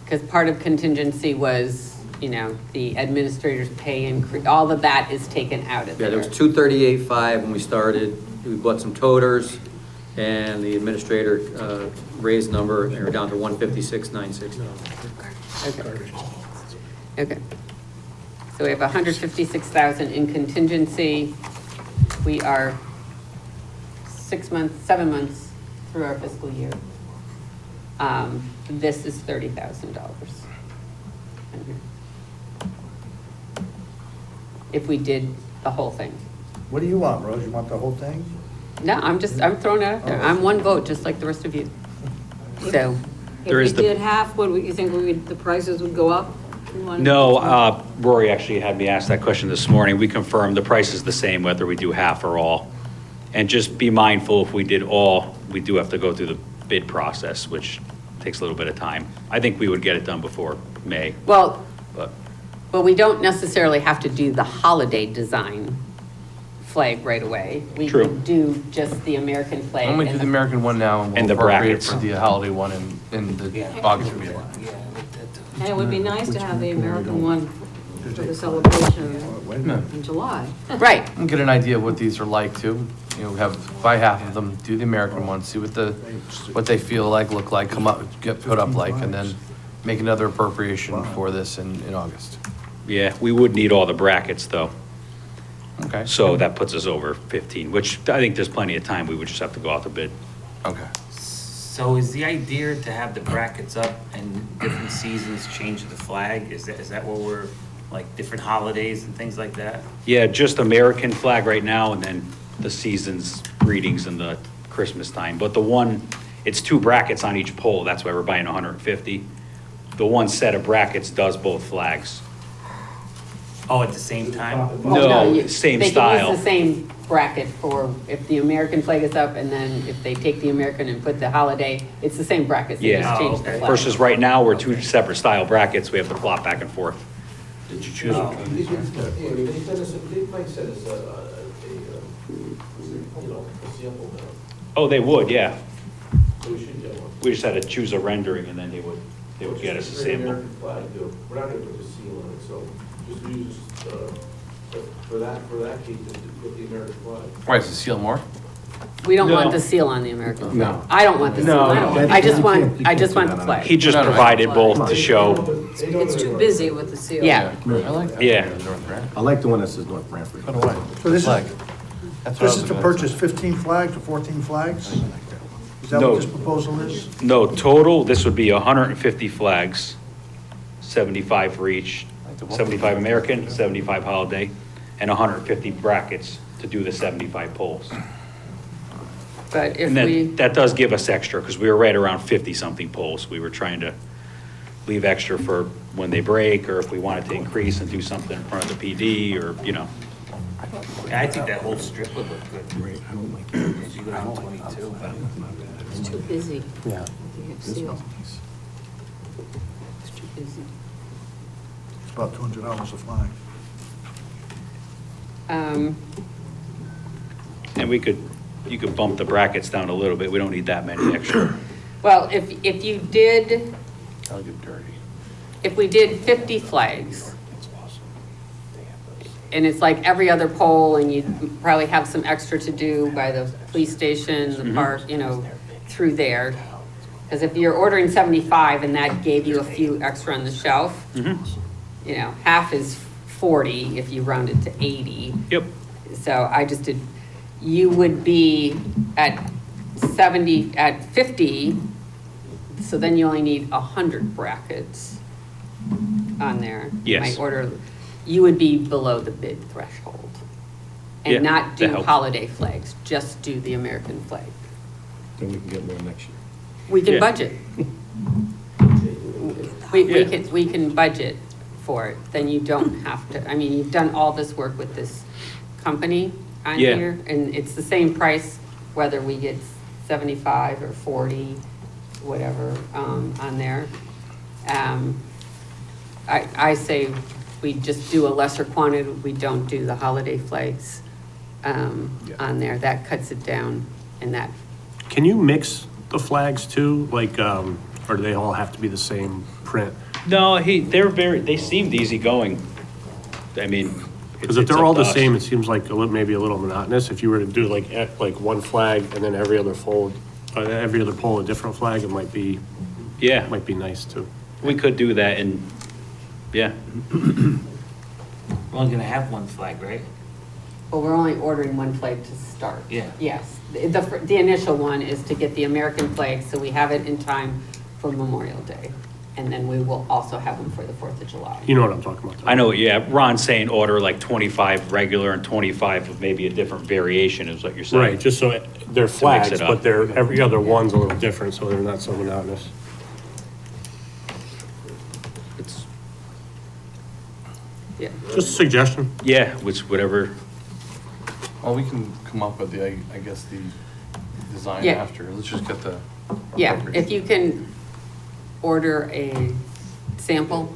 S1: because part of contingency was, you know, the administrator's pay increase, all of that is taken out of
S15: Yeah, there
S1: there.
S15: was 238.5 when we started. We bought some toters, and the administrator raised number, and we're down to 156,960.
S1: Okay. So we have 156,000 in contingency. We are 7 months through our fiscal year. This is $30,000. If we did the whole thing.
S4: What do you want, Rose? You want the whole thing?
S1: No, I'm throwing it out there. I'm one vote, just like the rest of you. So,
S14: There is
S2: If we
S14: the-
S2: did half, what, you think the prices would go up?
S14: No, Rory actually had me ask that question this morning. We confirmed the price is the same whether we do half or all. And just be mindful, if we did all, we do have to go through the bid process, which takes a little bit of time. I think we would get it done before May,
S1: well,
S14: but
S1: we don't necessarily have to do the holiday design flag right away. We
S14: True.
S1: could do just the American flag.
S9: I'm gonna do
S1: and
S9: the American one now, and
S14: And
S9: we'll
S14: the
S9: appropriate
S14: brackets.
S9: for the holiday one in the August meeting.
S2: And it would be nice to have the American one for the celebration in July.
S1: Right,
S9: And get an idea of what these are like too. You know, buy half of them, do the American one, see what they feel like, look like, come up, get put up like, and then make another appropriation for this in August.
S14: yeah, we would need all the brackets though.
S9: Okay.
S14: So that puts us over 15, which I think there's plenty of time. We would just have to go out to bid.
S9: Okay.
S7: So is the idea to have the brackets up and different seasons change the flag? Is that what we're, like, different holidays and things like that?
S14: Yeah, just American flag right now, and then the season's greetings in the Christmas time. But the one, it's 2 brackets on each pole, that's why we're buying 150. The one set of brackets does both flags.
S7: Oh, at the same time?
S14: No, same
S1: They
S14: style.
S1: can use the same bracket for if the American flag is up, and then if they take the American and put the holiday, it's the same brackets, they
S14: Yeah.
S1: just change
S7: Oh,
S1: the
S7: okay.
S1: flag.
S14: Versus right now, we're 2 separate style brackets, we have to flop back and forth.
S3: Did you choose?
S14: Oh, they would, yeah. We just had to choose a rendering, and then they would get us a sample.
S6: We're not gonna put the seal on it, so just use, for that case, just put the American flag.
S9: Why, is the seal more?
S1: We don't want
S14: No.
S1: the seal on the American flag.
S6: No.
S1: I don't want the seal, I don't want- I just want the flag.
S14: He just
S9: No, no,
S14: provided
S9: no.
S14: both to show,
S2: It's too busy with the seal.
S1: Yeah.
S9: I like that.
S14: Yeah.
S9: North Branford.
S6: I like the one that says North Branford.
S9: Put away.
S4: So this is-
S9: Flag. That's what I
S4: This
S9: was
S4: is to
S9: gonna say.
S4: purchase 15 flags or 14 flags? Is that
S14: No.
S4: what this proposal is?
S14: no, total, this would be 150 flags, 75 for each, 75 American, 75 holiday, and 150 brackets to do the 75 poles.
S1: But if
S14: And
S1: we,
S14: that does give us extra, because we were right around 50-something poles. We were trying to leave extra for when they break, or if we wanted to increase and do something in front of the PD, or, you know.
S7: Yeah, I think that whole strip would look good.
S6: Right, I don't like that.
S7: You go down 22, but
S2: It's too busy.
S6: Yeah.
S2: to get
S6: This
S2: seal.
S6: one's nice.
S2: It's too busy.
S4: It's about $200 a flag.
S14: And you could bump the brackets down a little bit. We don't need that many extra.
S1: well, if you did,
S9: That'll get dirty.
S1: if we did 50 flags, and it's like every other pole, and you probably have some extra to do by the police station, the park, you know, through there. Because if you're ordering 75 and that gave you a few extra on the shelf, you know, half is 40 if you round it to 80.
S14: Yep.
S1: So I just did, you would be at 70, at 50, so then you only need 100 brackets on there. You
S14: Yes.
S1: might order, you would be below the bid threshold.
S14: Yeah,
S1: And not
S14: that
S1: do
S14: helps.
S1: holiday flags, just do the American flag.
S6: Then we can get more next year.
S1: We can
S14: Yeah.
S1: budget.
S14: Yeah.
S1: We can budget for it, then you don't have to, I mean, you've done all this work with this company on
S14: Yeah.
S1: here, and it's the same price whether we get 75 or 40, whatever, on there. I say we just do a lesser quantity, we don't do the holiday flags on there, that cuts it down, and that,
S3: Can you mix the flags too, like, or do they all have to be the same print?
S14: No, they seemed easygoing. I mean.
S3: Because if
S14: it's
S3: they're
S14: up
S3: all
S14: to
S3: the
S14: us.
S3: same, it seems like maybe a little monotonous. If you were to do like one flag and then every other pole a different flag, it might be
S14: Yeah,
S3: nice too.
S14: we could do that, and, yeah.
S7: we're only gonna have one flag, right?
S1: well, we're only ordering one flag to start.
S7: Yeah.
S1: Yes, the initial one is to get the American flag, so we have it in time for Memorial Day. And then we will also have them for the 4th of July.
S3: You know what I'm talking about.
S14: I know, yeah, Ron's saying order like 25 regular and 25 of maybe a different variation is what you're saying.
S3: Right, just so they're flags,
S14: it up.
S3: but every other one's a little different, so they're not so monotonous.
S14: It's,
S1: Yeah.
S3: Just a suggestion.
S14: yeah, whatever,
S9: Well, we can come up with the, I guess, the design
S1: Yeah.
S9: after. Let's just get the.
S1: Yeah, if you can order a sample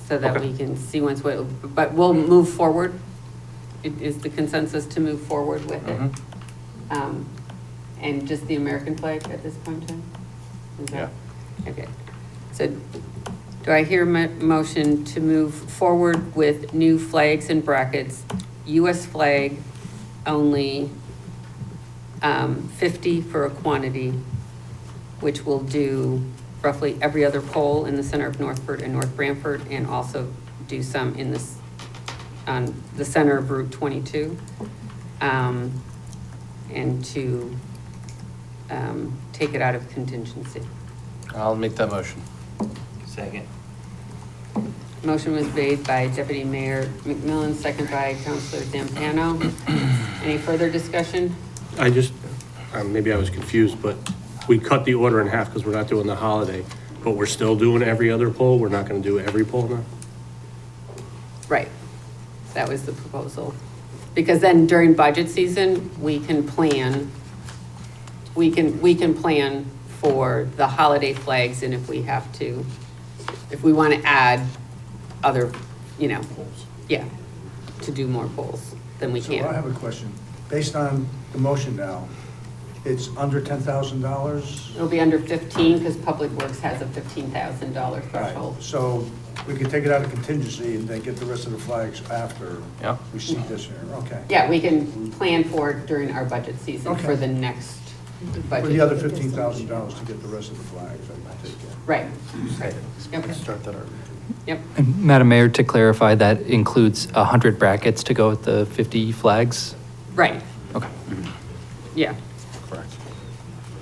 S1: so that
S14: Okay.
S1: we can see but we'll move forward. Is the consensus to move forward with it? And just the American flag at this point in time? Is that- Okay. So do I hear a motion to move forward with new flags and brackets, US flag only, 50 for a quantity, which will do roughly every other pole in the center of Northford and North Branford, and also do some in this on the center of Route 22, and to take it out of contingency.
S9: I'll make that motion.
S7: Second.
S1: Motion was made by Deputy Mayor McMillan, second by Councilor Zampano. Any further discussion?
S3: I just, maybe I was confused, but we cut the order in half because we're not doing the holiday, but we're still doing every other poll? We're not going to do every poll now?
S1: Right. That was the proposal. Because then during budget season, we can plan, we can plan for the holiday flags, and if we have to, if we want to add other, you know, yeah, to do more polls, then we
S4: So I
S1: can.
S4: have a question. Based on the motion now, it's under $10,000?
S1: It'll be under 15 because Public Works has a $15,000
S4: Right,
S1: threshold.
S4: so we can take it out of contingency and then get the rest of the flags after
S9: Yeah.
S4: we see this year, okay.
S1: Yeah, we can plan for it during our budget season
S4: Okay.
S1: for the next
S4: For
S1: budget.
S4: the other $15,000 to get the rest of the flags, I take it.
S1: Right. Yep.
S9: Start that over.
S1: Yep.
S8: And Madam Mayor, to clarify, that includes 100 brackets to go with the 50 flags?
S1: Right.
S8: Okay.
S1: Yeah.
S9: Correct.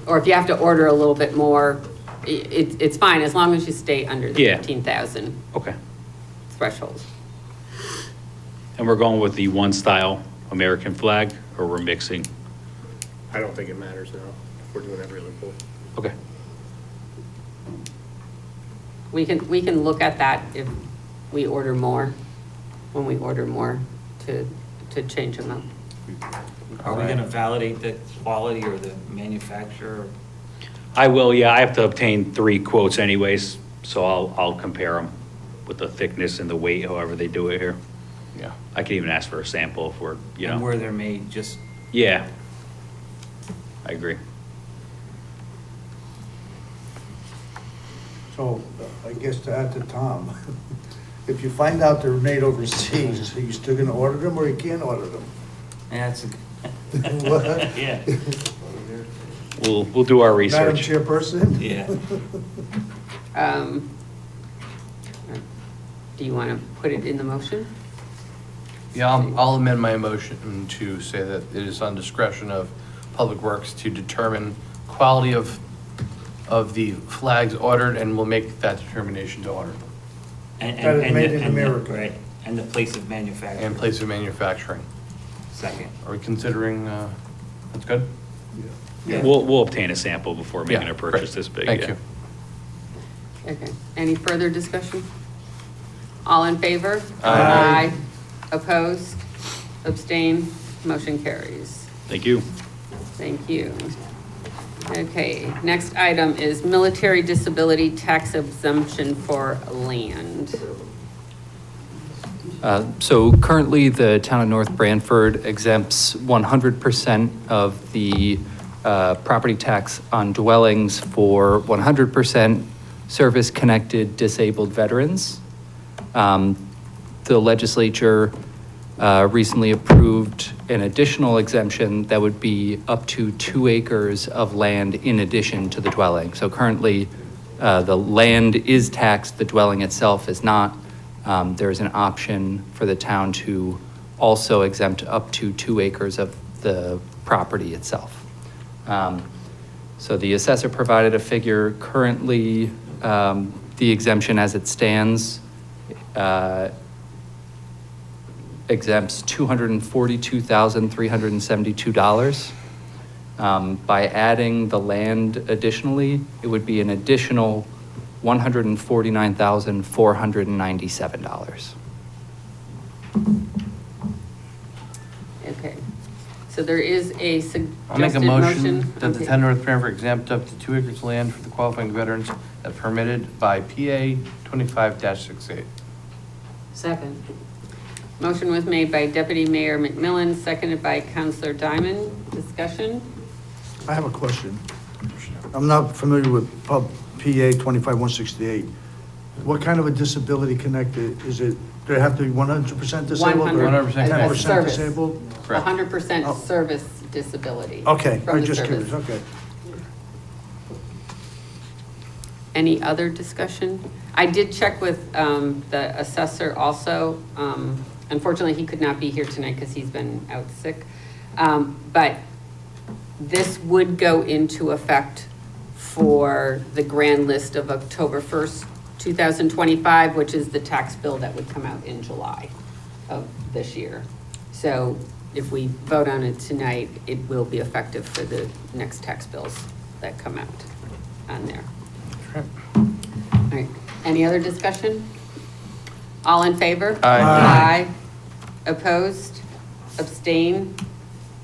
S1: Or if you have to order a little bit more, it's fine, as long as you stay under the
S14: Yeah.
S1: 15,000
S14: Okay.
S1: threshold.
S14: And we're going with the one style American flag, or we're mixing?
S3: I don't think it matters now. We're doing every other poll.
S14: Okay.
S1: We can look at that if we order more, when we order more, to change them up.
S7: Are we gonna validate the quality or the manufacturer?
S14: I will, yeah, I have to obtain 3 quotes anyways, so I'll compare them with the thickness and the weight, however they do it here.
S9: Yeah.
S14: I can even ask for a sample if we're, you
S7: And
S14: know,
S7: where they're made, just,
S14: yeah. I agree.
S4: So I guess to add to Tom, if you find out they're made overseas, are you still gonna order them or you can't order them?
S7: yeah, it's
S4: What?
S7: a, yeah,
S14: We'll do our
S4: Madam
S14: research.
S4: Chairperson?
S7: yeah.
S1: Do you want to put it in the motion?
S9: Yeah, I'll amend my motion to say that it is on discretion of Public Works to determine quality of the flags ordered, and we'll make that determination to order them.
S4: That is made in America.
S7: Right, and the place of manufacture.
S9: And place of manufacturing.
S7: Second.
S9: Are we considering, that's good?
S14: We'll obtain a sample before making
S9: Yeah,
S14: a purchase
S9: great.
S14: this big.
S9: Thank
S14: yeah.
S9: you.
S1: Okay. Any further discussion? All in favor?
S9: Aye.
S1: Opposed? Abstain? Motion carries.
S14: Thank you.
S1: Thank you. Okay, next item is military disability tax exemption for land.
S8: So currently, the town of North Branford exempts 100% of the property tax on dwellings for 100% service-connected disabled veterans. The legislature recently approved an additional exemption that would be up to 2 acres of land in addition to the dwelling. So currently, the land is taxed, the dwelling itself is not. There's an option for the town to also exempt up to 2 acres of the property itself. So the assessor provided a figure. Currently, the exemption as it stands exempts $242,372. By adding the land additionally, it would be an additional $149,497.
S1: Okay, so there is a
S9: I'll make a
S1: suggested
S9: motion
S1: motion.
S9: that the
S1: Okay.
S9: town of North Branford exempt up to 2 acres of land for the qualifying veterans as permitted by PA 25-68.
S2: Second.
S1: Motion was made by Deputy Mayor McMillan, seconded by Councilor Diamond. Discussion?
S4: I have a question. I'm not familiar with PA 25168. What kind of a disability connected, is it, do they have to be 100% disabled? or
S9: 100%
S4: 10%
S1: service.
S4: disabled?
S9: Correct.
S1: 100%
S4: Oh.
S1: service disability.
S4: Okay,
S1: from
S4: I'm
S1: the
S4: just
S1: service.
S4: curious, okay.
S1: Any other discussion? I did check with the assessor also, and unfortunately, he could not be here tonight because he's been out sick. But this would go into effect for the grand list of October 1st, 2025, which is the tax bill that would come out in July of this year. So if we vote on it tonight, it will be effective for the next tax bills that come out on there. All right, any other discussion? All in favor?
S9: Aye.
S1: Aye. Opposed? Abstain?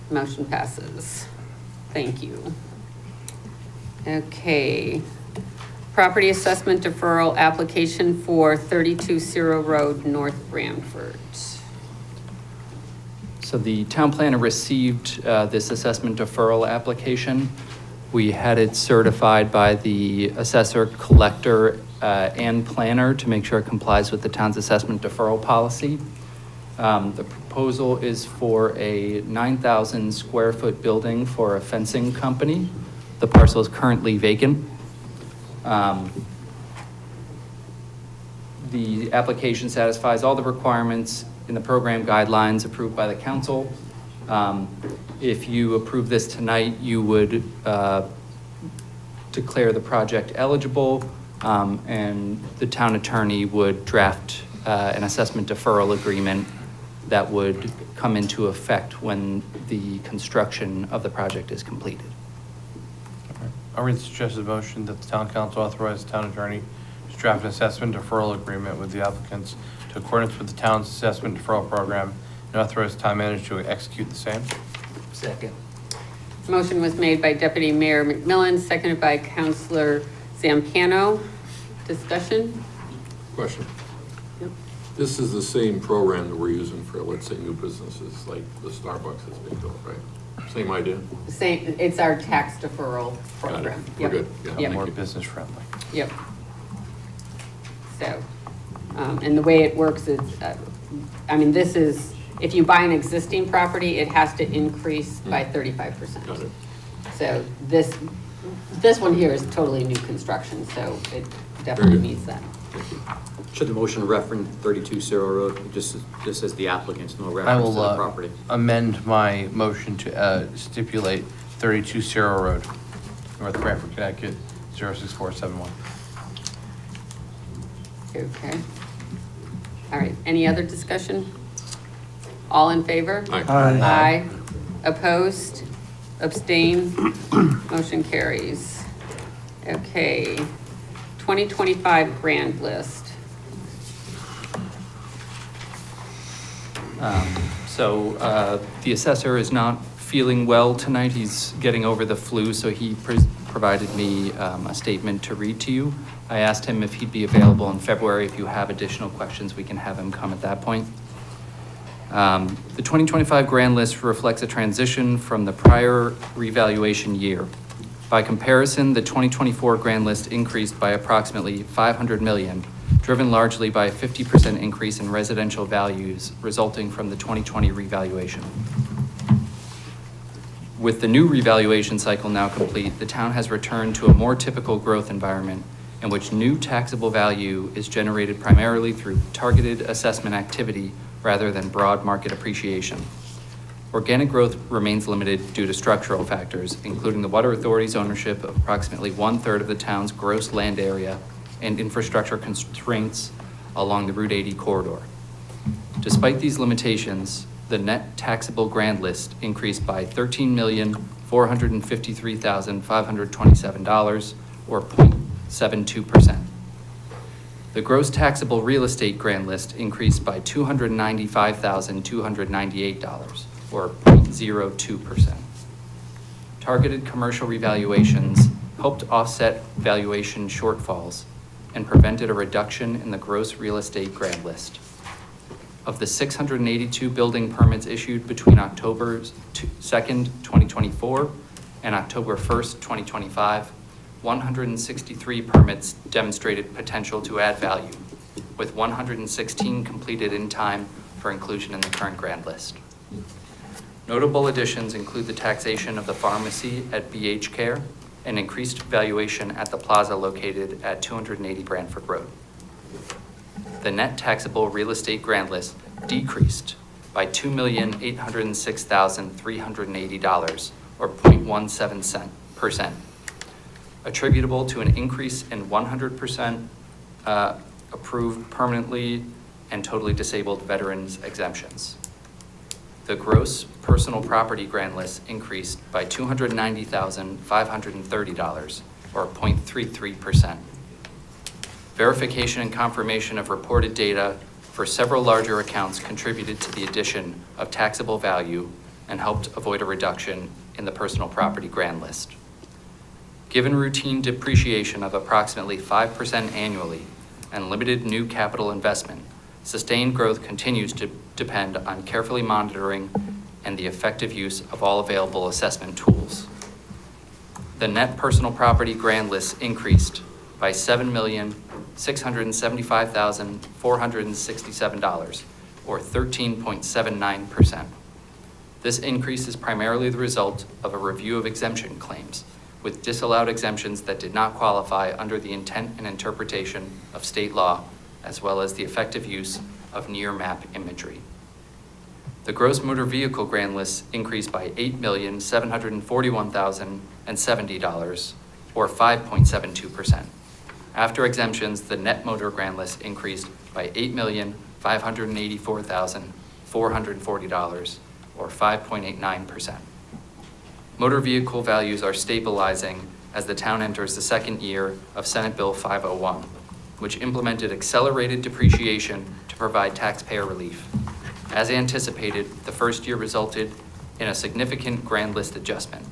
S1: Motion passes. Thank you. Okay. Property assessment deferral application for 32 Ciro Road, North Branford.
S8: So the town planner received this assessment deferral application. We had it certified by the assessor, collector, and planner to make sure it complies with the town's assessment deferral policy. The proposal is for a 9,000 square foot building for a fencing company. The parcel is currently vacant. The application satisfies all the requirements in the program guidelines approved by the council. If you approve this tonight, you would declare the project eligible, and the town attorney would draft an assessment deferral agreement that would come into effect when the construction of the project is completed.
S9: I'll read the suggested motion that the town council authorize the town attorney to draft an assessment deferral agreement with the applicants to accordance with the town's assessment deferral program and authorize the town manager to execute the same.
S7: Second.
S1: Motion was made by Deputy Mayor McMillan, seconded by Councilor Zampano. Discussion?
S16: Question.
S1: Yep.
S16: This is the same program that we're using for, let's say, new businesses, like the Starbucks that's being built, right? Same idea?
S1: Same, it's our tax deferral program.
S16: We're
S1: Yep.
S16: good. Yeah,
S1: Yep.
S9: More
S16: thank you.
S9: business friendly.
S1: Yep. So, and the way it works is, I mean, this is, if you buy an existing property, it has to increase by 35%.
S16: Got it.
S1: So this one here is totally new construction, so it definitely
S16: good.
S1: meets that.
S15: Should the motion reference 32 Ciro Road, just as the applicants, no
S9: I
S15: reference to the
S9: will
S15: property?
S9: amend my motion to stipulate 32 Ciro Road, North Branford, Connecticut, 06471.
S1: Okay. All right, any other discussion? All in favor?
S16: Aye.
S4: Aye.
S1: Aye. Opposed? Abstain? Motion carries. Okay. 2025 grand list.
S8: The assessor is not feeling well tonight. He's getting over the flu, so he provided me a statement to read to you. I asked him if he'd be available in February. If you have additional questions, we can have him come at that point. The 2025 grand list reflects a transition from the prior revaluation year. By comparison, the 2024 grand list increased by approximately $500 million, driven largely by a 50% increase in residential values resulting from the 2020 revaluation. With the new revaluation cycle now complete, the town has returned to a more typical growth environment in which new taxable value is generated primarily through targeted assessment activity rather than broad market appreciation. Organic growth remains limited due to structural factors, including the Water Authority's ownership of approximately 1/3 of the town's gross land area and infrastructure constraints along the Route 80 corridor. Despite these limitations, the net taxable grand list increased by $13,453,527, or 0.72%. The gross taxable real estate grand list increased by $295,298, or 0.02%. Targeted commercial revaluations helped offset valuation shortfalls and prevented a reduction in the gross real estate grand list. Of the 682 building permits issued between October 2nd, 2024 and October 1st, 2025, 163 permits demonstrated potential to add value, with 116 completed in time for inclusion in the current grand list. Notable additions include the taxation of the pharmacy at BH Care and increased valuation at the plaza located at 280 Branford Road. The net taxable real estate grand list decreased by $2,806,380, or 0.17%, attributable to an increase in 100% approved permanently and totally disabled veterans exemptions. The gross personal property grand list increased by $290,530, or 0.33%. Verification and confirmation of reported data for several larger accounts contributed to the addition of taxable value and helped avoid a reduction in the personal property grand list. Given routine depreciation of approximately 5% annually and limited new capital investment, sustained growth continues to depend on carefully monitoring and the effective use of all available assessment tools. The net personal property grand list increased by $7,675,467, or 13.79%. This increase is primarily the result of a review of exemption claims, with disallowed exemptions that did not qualify under the intent and interpretation of state law, as well as the effective use of near map imagery. The gross motor vehicle grand list increased by $8,741,070, or 5.72%. After exemptions, the net motor grand list increased by $8,584,440, or 5.89%. Motor vehicle values are stabilizing as the town enters the second year of Senate Bill 501, which implemented accelerated depreciation to provide taxpayer relief. As anticipated, the first year resulted in a significant grand list adjustment.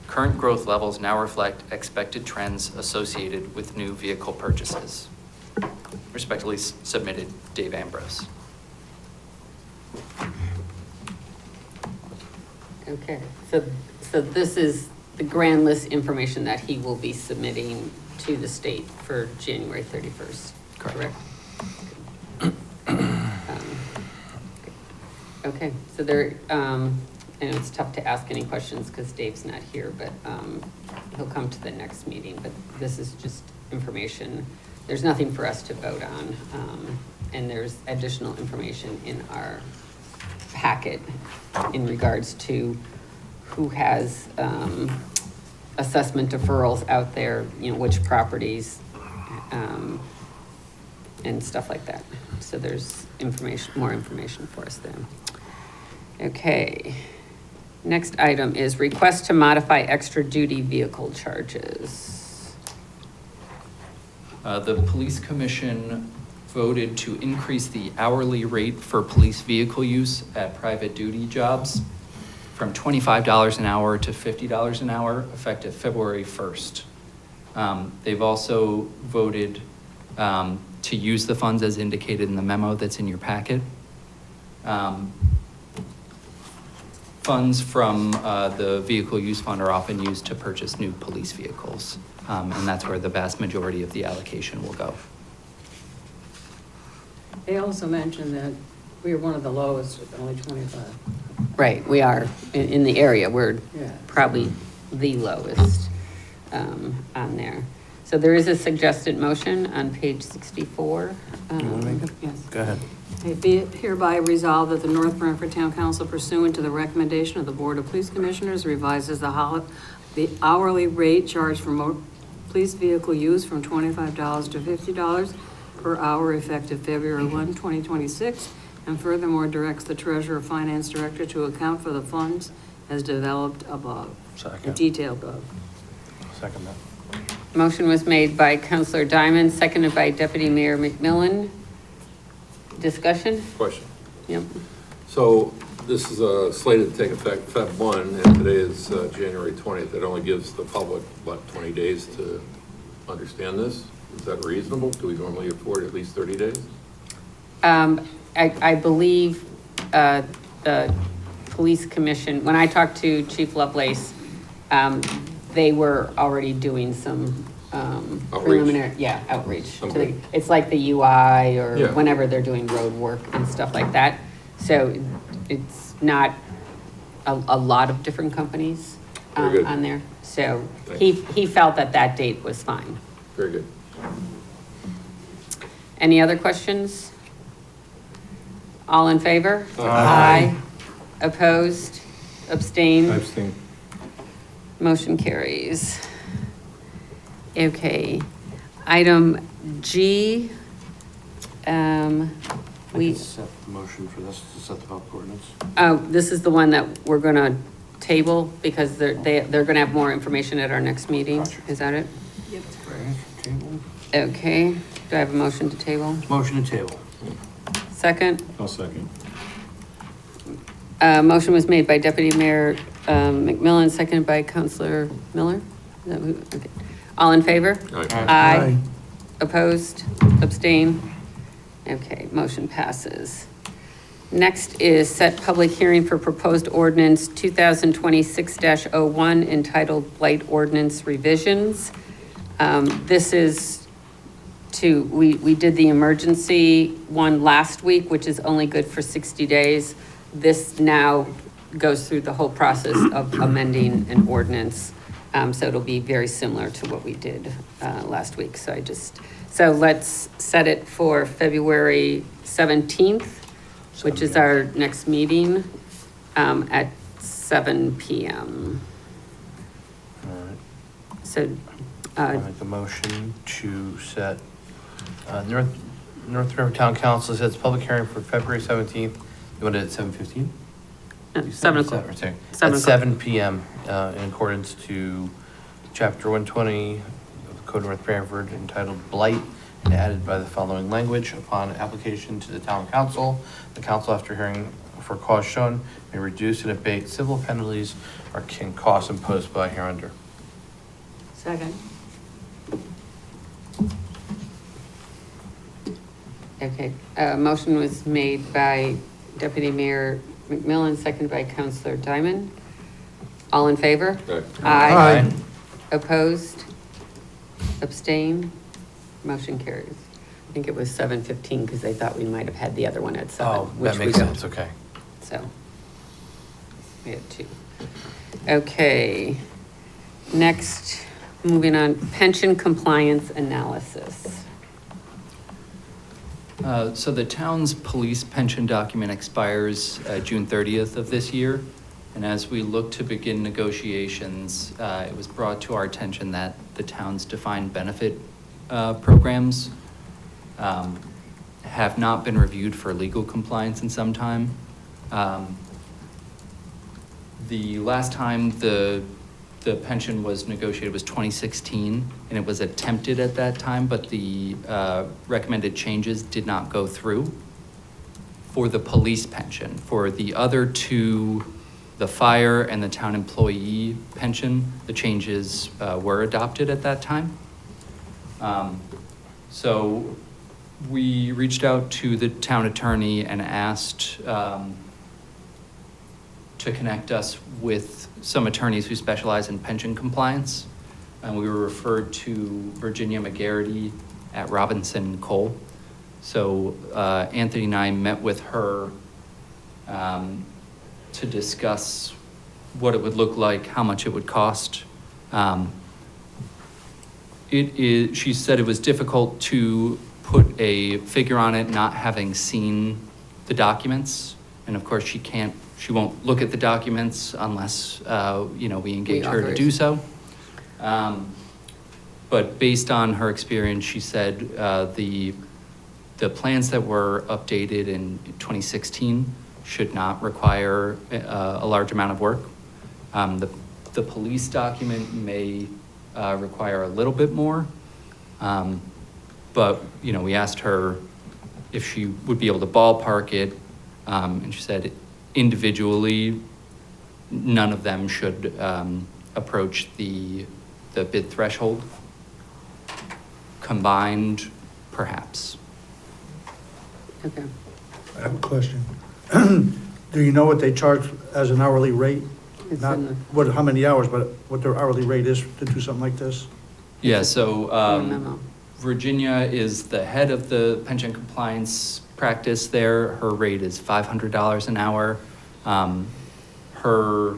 S8: Current growth levels now reflect expected trends associated with new vehicle purchases. Respectfully submitted, Dave Ambrose.
S1: Okay, so this is the grand list information that he will be submitting to the state for January 31st, correct? Okay, so there, and it's tough to ask any questions because Dave's not here, but he'll come to the next meeting, but this is just information. There's nothing for us to vote on, and there's additional information in our packet in regards to who has assessment deferrals out there, you know, which properties, and stuff like that. So there's information, more information for us there. Okay. Next item is request to modify extra duty vehicle charges.
S8: The Police Commission voted to increase the hourly rate for police vehicle use at private duty jobs from $25 an hour to $50 an hour, effective February 1st. They've also voted to use the funds as indicated in the memo that's in your packet. Funds from the vehicle use fund are often used to purchase new police vehicles, and that's where the vast majority of the allocation will go.
S2: They also mentioned that we are one of the lowest, with only 25.
S1: Right, we are in the area. We're
S2: Yeah.
S1: probably the lowest on there. So there is a suggested motion on page 64.
S6: You want to make it?
S2: Yes.
S6: Go ahead.
S2: Be it hereby resolved that the North Branford Town Council, pursuant to the recommendation of the Board of Police Commissioners, revises the hourly rate charged for police vehicle use from $25 to $50 per hour effective February 1, 2026, and furthermore directs the Treasurer Finance Director to account for the funds as developed above.
S6: Second.
S2: Detailed above.
S6: Second that.
S1: Motion was made by Counselor Diamond, seconded by Deputy Mayor McMillan. Discussion?
S16: Question.
S1: Yep.
S16: So this is slated to take effect Feb. 1, and today is January 20th. It only gives the public, what, 20 days to understand this? Is that reasonable? Do we normally afford at least 30 days?
S1: I believe the police commission, when I talked to Chief Lovelace, they were already doing some preliminary, outreach.
S16: Okay.
S1: It's like the UI or
S16: Yeah.
S1: whenever they're doing road work and stuff like that. So it's not a lot of different companies
S16: Very good.
S1: on there. So
S16: Thanks.
S1: he felt that date was fine.
S16: Very good.
S1: Any other questions? All in favor?
S6: Aye.
S1: Opposed? Abstained?
S6: Abstain.
S1: Motion carries. Okay, item G, we,
S9: Set the motion for this to set the public ordinance.
S1: oh, this is the one that we're gonna table because they're gonna have more information at our next meeting.
S9: Gotcha.
S1: Is that it?
S2: Yep.
S9: Table.
S1: Okay, do I have a motion to table?
S9: Motion to table.
S1: Second?
S6: I'll second.
S1: Motion was made by Deputy Mayor McMillan, seconded by Counselor Miller. Is that who? Okay. All in favor? Aye. Opposed? Abstain? Okay, motion passes. Next is set public hearing for proposed ordinance 2026-01 entitled Blight Ordinance Revisions. This is we did the emergency one last week, which is only good for 60 days. This now goes through the whole process of amending an ordinance. So it'll be very similar to what we did last week. So let's set it for February 17th, which is our next meeting at 7 p.m.
S9: All right.
S1: So,
S9: I'll make a motion to set, North Branford Town Council sets public hearing for February 17th. You want it at 7:15?
S1: 7 o'clock.
S9: At
S1: 7 o'clock.
S9: 7 p.m. In accordance to Chapter 120 of the Code of North Branford entitled Blight, and added by the following language: upon application to the town council, the council, after hearing for cause shown, may reduce and abate civil penalties or can costs imposed by hereunder.
S2: Second.
S1: Okay, motion was made by Deputy Mayor McMillan, seconded by Counselor Diamond. All in favor?
S16: Aye.
S1: Aye. Opposed? Abstain? Motion carries. I think it was 7:15 because they thought we might have had the other one at 7.
S9: Oh,
S1: which
S9: that
S1: we
S9: makes
S1: don't.
S9: sense, okay.
S1: So, we had 2. Okay, next, moving on, pension compliance analysis.
S8: So the town's police pension document expires June 30th of this year. And as we look to begin negotiations, it was brought to our attention that the town's defined benefit programs have not been reviewed for legal compliance in some time. The last time the pension was negotiated was 2016, and it was attempted at that time, but the recommended changes did not go through for the police pension. For the other two, the fire and the town employee pension, the changes were adopted at that time. So we reached out to the town attorney and asked to connect us with some attorneys who specialize in pension compliance. And we were referred to Virginia McGarity at Robinson Cole. So Anthony and I met with her to discuss what it would look like, how much it would cost. She said it was difficult to put a figure on it, not having seen the documents. And of course, she won't look at the documents unless, we engage her to do so. But based on her experience, she said the plans that were updated in 2016 should not require a large amount of work. The police document may require a little bit more. But, we asked her if she would be able to ballpark it. And she said individually, none of them should approach the bid threshold. Combined, perhaps.
S1: Okay.
S4: I have a question. Do you know what they charge as an hourly rate?
S1: It's
S4: Not
S1: in the-
S4: how many hours, but what their hourly rate is to do something like this?
S8: Yeah, so
S1: memo.
S8: Virginia is the head of the pension compliance practice there. Her rate is $500 an hour. Her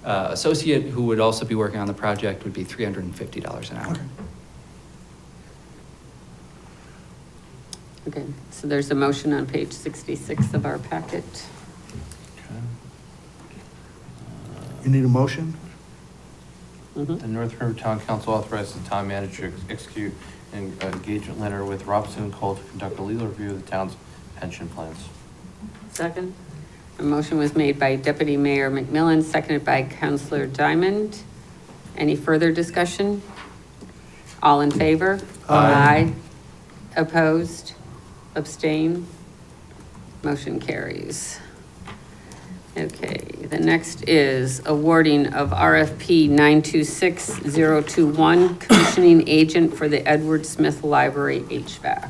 S8: associate, who would also be working on the project, would be $350 an hour.
S1: Okay, so there's a motion on page 66 of our packet.
S4: You need a motion?
S9: The North River Town Council authorizes the town manager to execute an engagement letter with Robinson & Cole to conduct a legal review of the town's pension plans.
S2: Second?
S1: A motion was made by Deputy Mayor McMillan, seconded by Councilor Diamond. Any further discussion? All in favor?
S4: Aye.
S1: Opposed? Abstain? Motion carries. Okay, the next is awarding of RFP 926021, commissioning agent for the Edward Smith Library HVAC.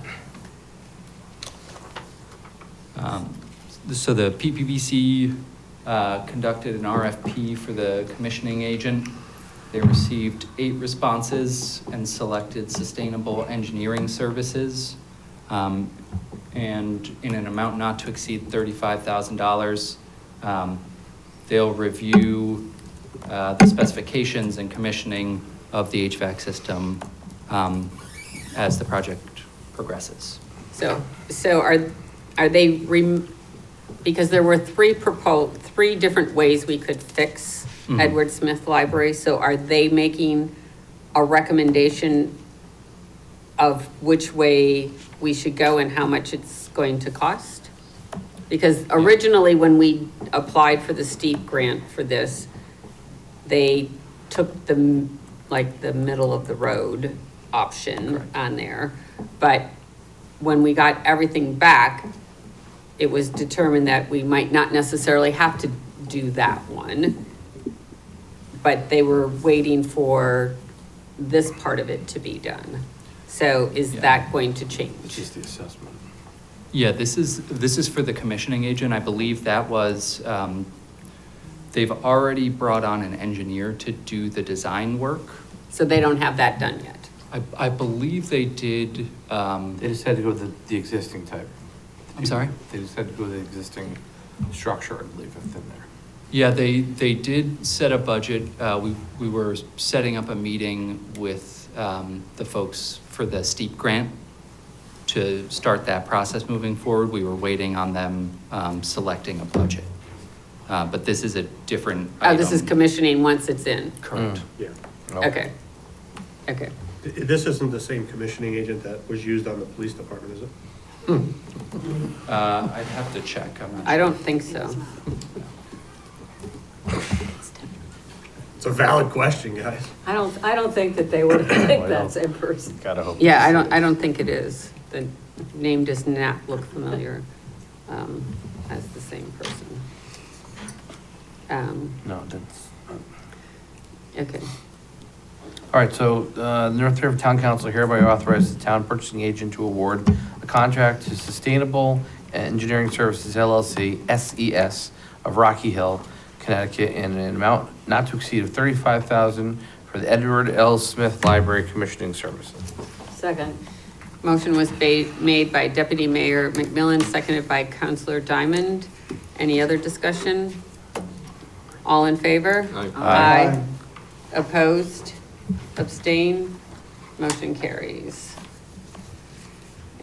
S8: So the PPPC conducted an RFP for the commissioning agent. They received 8 responses and selected Sustainable Engineering Services, and in an amount not to exceed $35,000. They'll review the specifications and commissioning of the HVAC system as the project progresses.
S1: So are they, because there were 3 different ways we could fix Edward Smith Library, so are they making a recommendation of which way we should go and how much it's going to cost? Because originally, when we applied for the steep grant for this, they took the middle of the road option on there. But when we got everything back, it was determined that we might not necessarily have to do that one. But they were waiting for this part of it to be done. So is that going to change?
S9: Just the assessment.
S8: Yeah, this is for the commissioning agent. I believe that was, they've already brought on an engineer to do the design work.
S1: So they don't have that done yet?
S8: I believe they did.
S9: They just had to go with the existing type.
S8: I'm sorry?
S9: They just had to go with the existing structure, I believe, within there.
S8: Yeah, they did set a budget. We were setting up a meeting with the folks for the steep grant to start that process moving forward. We were waiting on them selecting a budget. But this is a different item.
S1: Oh, this is commissioning once it's in?
S8: Correct.
S3: Yeah.
S1: Okay. Okay.
S3: This isn't the same commissioning agent that was used on the police department, is it?
S8: I'd have to check. I'm not
S1: I
S8: sure.
S1: don't think so.
S3: It's a valid question, guys.
S2: I don't think that they would think that's in person.
S9: Gotta hope.
S1: Yeah, I don't think it is. The name does not look familiar as the same person.
S9: No, that's.
S1: Okay.
S9: All right, so the North River Town Council hereby authorizes the town purchasing agent to award a contract to Sustainable Engineering Services LLC, SES, of Rocky Hill, Connecticut, in an amount not to exceed of $35,000 for the Edward L. Smith Library Commissioning Services.
S2: Second.
S1: Motion was made by Deputy Mayor McMillan, seconded by Councilor Diamond. Any other discussion? All in favor?
S16: Aye.
S1: Opposed? Abstain? Motion carries.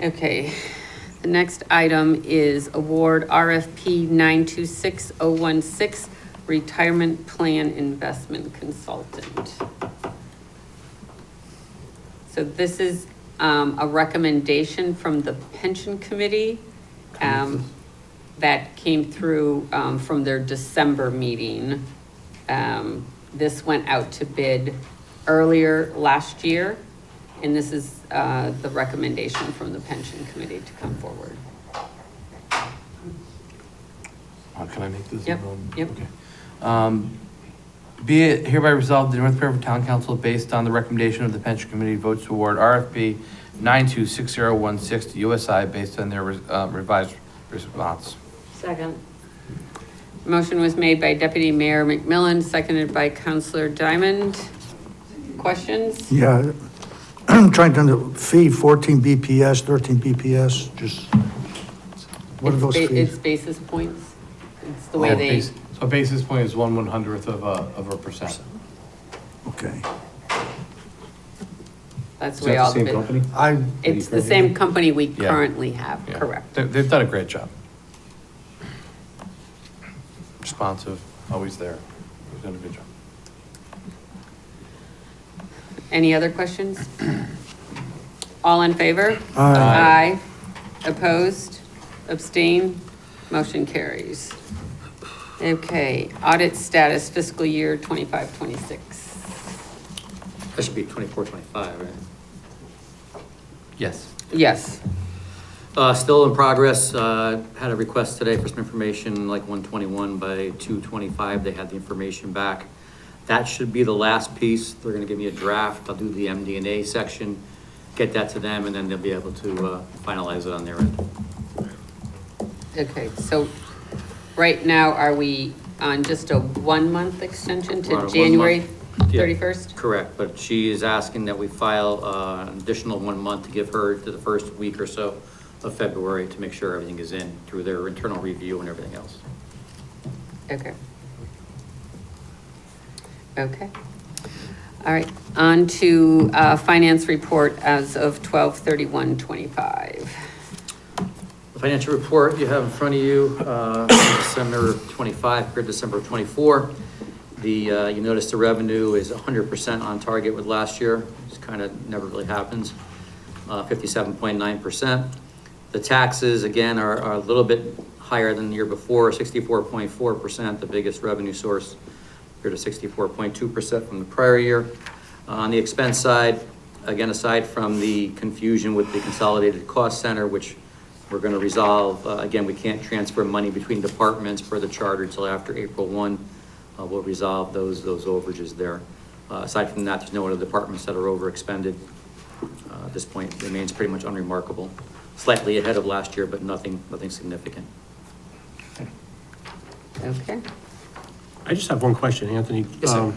S1: Okay, the next item is award RFP 926016, Retirement Plan Investment Consultant. So this is a recommendation from the Pension Committee that came through from their December meeting. This went out to bid earlier last year, and this is the recommendation from the Pension Committee to come forward.
S9: Can I make this?
S1: Yep, yep.
S9: Okay. Be it hereby resolved, the North River Town Council, based on the recommendation of the Pension Committee, votes to award RFP 926016 to USI based on their revised response.
S2: Second.
S1: Motion was made by Deputy Mayor McMillan, seconded by Councilor Diamond. Questions?
S4: Yeah, I'm trying to fee 14 BPS, 13 BPS, just, what are those
S1: It's
S4: fees?
S1: basis points. It's the way they,
S9: So a basis point is 1/100th of a percent.
S4: Okay.
S1: That's
S6: Is
S1: the way
S6: that
S1: all
S6: the
S1: the
S6: same
S1: bid.
S6: company?
S1: It's the same company we
S9: Yeah.
S1: currently have,
S9: Yeah.
S1: correct.
S9: They've done a great job. Responsive, always there. They've done a good job.
S1: Any other questions? All in favor?
S4: Aye.
S1: Aye. Opposed? Abstain? Motion carries. Okay, audit status fiscal year 25-26.
S15: That should be 24, 25, right?
S9: Yes.
S1: Yes.
S15: Still in progress. Had a request today for some information, like 121 by 225. They had the information back. That should be the last piece. They're gonna give me a draft. I'll do the MD&A section, get that to them, and then they'll be able to finalize it on their end.
S1: Okay, so right now, are we on just a 1-month extension
S15: We're on a
S1: to
S15: 1
S1: January
S15: month. Yeah,
S1: 31st?
S15: Correct, but she is asking that we file an additional 1 month to give her to the first week or so of February to make sure everything is in through their internal review and everything else.
S1: Okay. Okay. All right, on to finance report as of 12/31/25.
S15: The financial report you have in front of you, December 25 compared to December 24. You notice the revenue is 100% on target with last year. It's kind of never really happens, 57.9%. The taxes, again, are a little bit higher than the year before, 64.4%, the biggest revenue source, compared to 64.2% from the prior year. On the expense side, again, aside from the confusion with the consolidated cost center, which we're going to resolve, again, we can't transfer money between departments per the charter until after April 1. We'll resolve those overages there. Aside from that, there's no other departments that are overexpended. At this point, it remains pretty much unremarkable. Slightly ahead of last year, but nothing significant.
S1: Okay.
S3: I just have one question, Anthony.
S15: Yes, sir.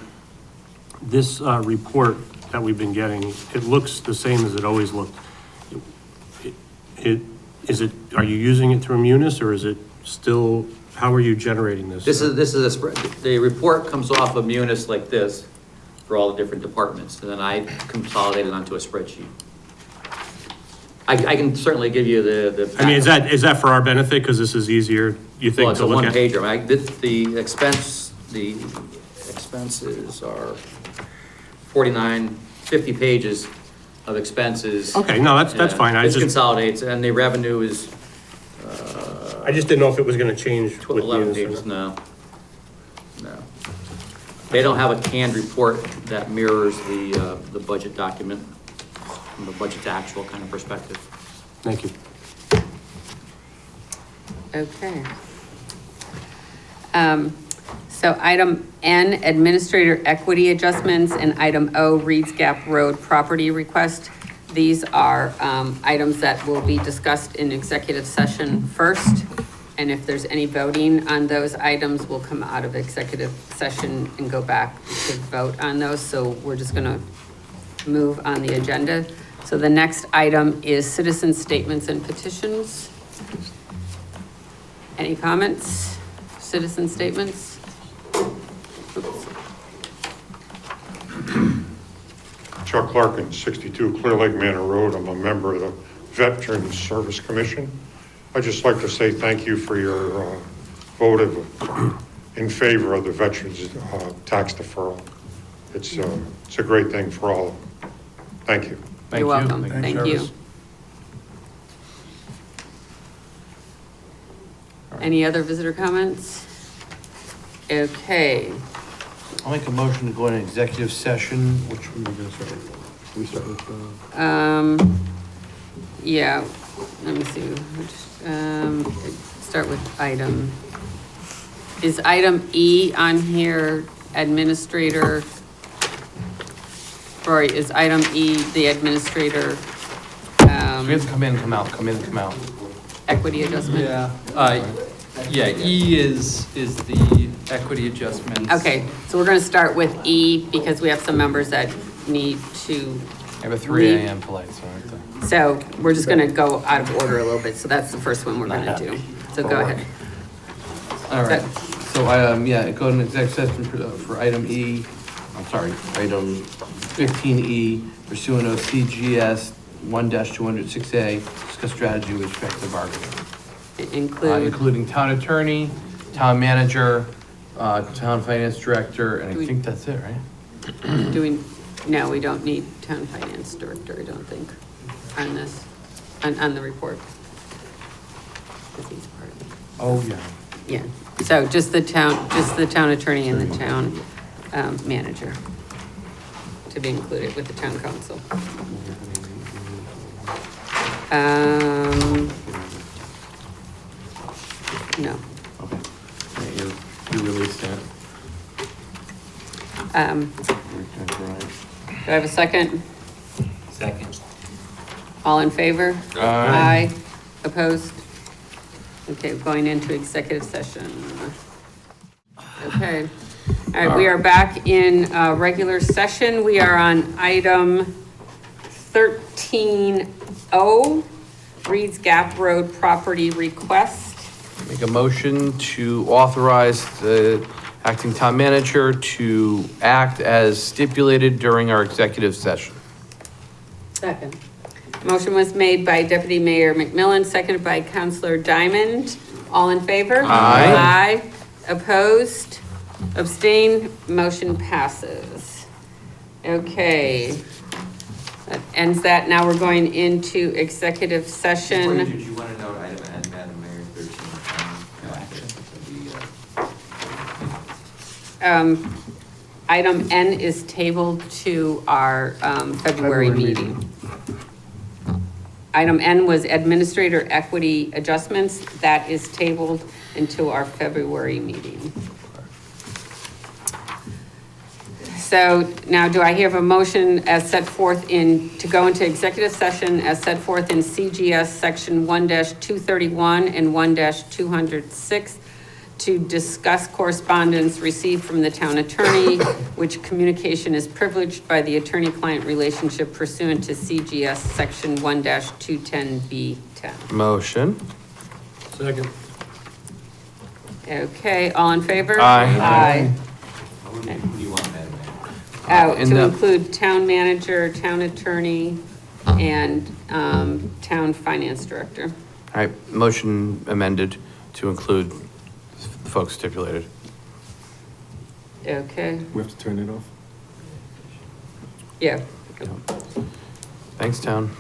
S3: This report that we've been getting, it looks the same as it always looked. Are you using it through Munis, or is it still, how are you generating this?
S15: This is a spread, the report comes off of Munis like this for all the different departments, and then I consolidate it onto a spreadsheet. I can certainly give you the.
S3: I mean, is that for our benefit, because this is easier, you
S15: Well,
S3: think,
S15: it's
S3: to
S15: a
S3: look at?
S15: one-pager. The expenses are 50 pages of expenses.
S3: Okay, no, that's fine.
S15: This consolidates, and the revenue is,
S3: I just didn't know if it was gonna change with
S15: 11
S3: Munis or
S15: pages,
S3: not.
S15: no. They don't have a canned report that mirrors the budget document from the budget to actual kind of perspective.
S3: Thank you.
S1: Okay. So item N, administrator equity adjustments, and item O, Reed's Gap Road property request. These are items that will be discussed in executive session first. And if there's any voting on those items, we'll come out of executive session and go back to vote on those. So we're just gonna move on the agenda. So the next item is citizen statements and petitions. Any comments? Citizen statements? Oops.
S17: Chuck Larkin, 62 Clear Lake Manor Road. I'm a member of the Veterans Service Commission. I'd just like to say thank you for your vote in favor of the veterans tax deferral. It's a great thing for all. Thank you.
S1: You're welcome. Thank you. Any other visitor comments? Okay.
S9: I'll make a motion to go into executive session. Which one are we gonna start with? We start with,
S1: Yeah, let me see. Start with item. Is item E on here administrator? Or is item E the administrator?
S9: we have to come in, come out, come in, come out.
S1: Equity adjustment?
S8: Yeah, E is the equity adjustments.
S1: Okay, so we're gonna start with E because we have some members that need to.
S9: I have a 3
S1: leave.
S9: a.m. flight, so I have to.
S1: So we're just gonna go out of order a little bit, so that's the first one we're gonna do. So go ahead.
S9: All right, so, go into executive session for item E. item 15E pursuant of CGS 1-206A, discuss strategy with respect to bargaining. Including town attorney, town manager, town finance director, and I think that's it, right?
S1: No, we don't need town finance director, I don't think, on this, on the report. 'Cause he's part of it.
S9: Oh, yeah.
S1: Yeah, so just the town attorney and the town manager to be included with the town council. No.
S9: Okay. You released that.
S1: Do I have a second?
S7: Second.
S1: All in favor?
S9: Aye.
S1: Opposed? Okay, going into executive session. Okay. All right, we are back in regular session. We are on item 13O, Reed's Gap Road property request.
S9: Make a motion to authorize the acting town manager to act as stipulated during our executive session.
S1: Second. Motion was made by Deputy Mayor McMillan, seconded by Councilor Diamond. All in favor?
S9: Aye.
S1: Aye. Opposed? Abstain? Motion passes. Okay. That ends that. Now we're going into executive session.
S13: Did you want to note item N, Madam Mayor, 13?
S1: Item N is tabled to our February meeting. Item N was administrator equity adjustments. That is tabled into our February meeting. So now do I have a motion as set forth to go into executive session as set forth in CGS section 1-231 and 1-206 to discuss correspondence received from the town attorney, which communication is privileged by the attorney-client relationship pursuant to CGS section 1-210B10.
S9: Motion.
S3: Second.
S1: Okay, all in favor?
S9: Aye.
S13: Who do you want, Madam Mayor?
S1: To include town manager, town attorney, and town finance director.
S9: All right, motion amended to include the folks stipulated.
S1: Okay,
S6: We have to turn it off?
S1: yeah.
S9: Thanks, town.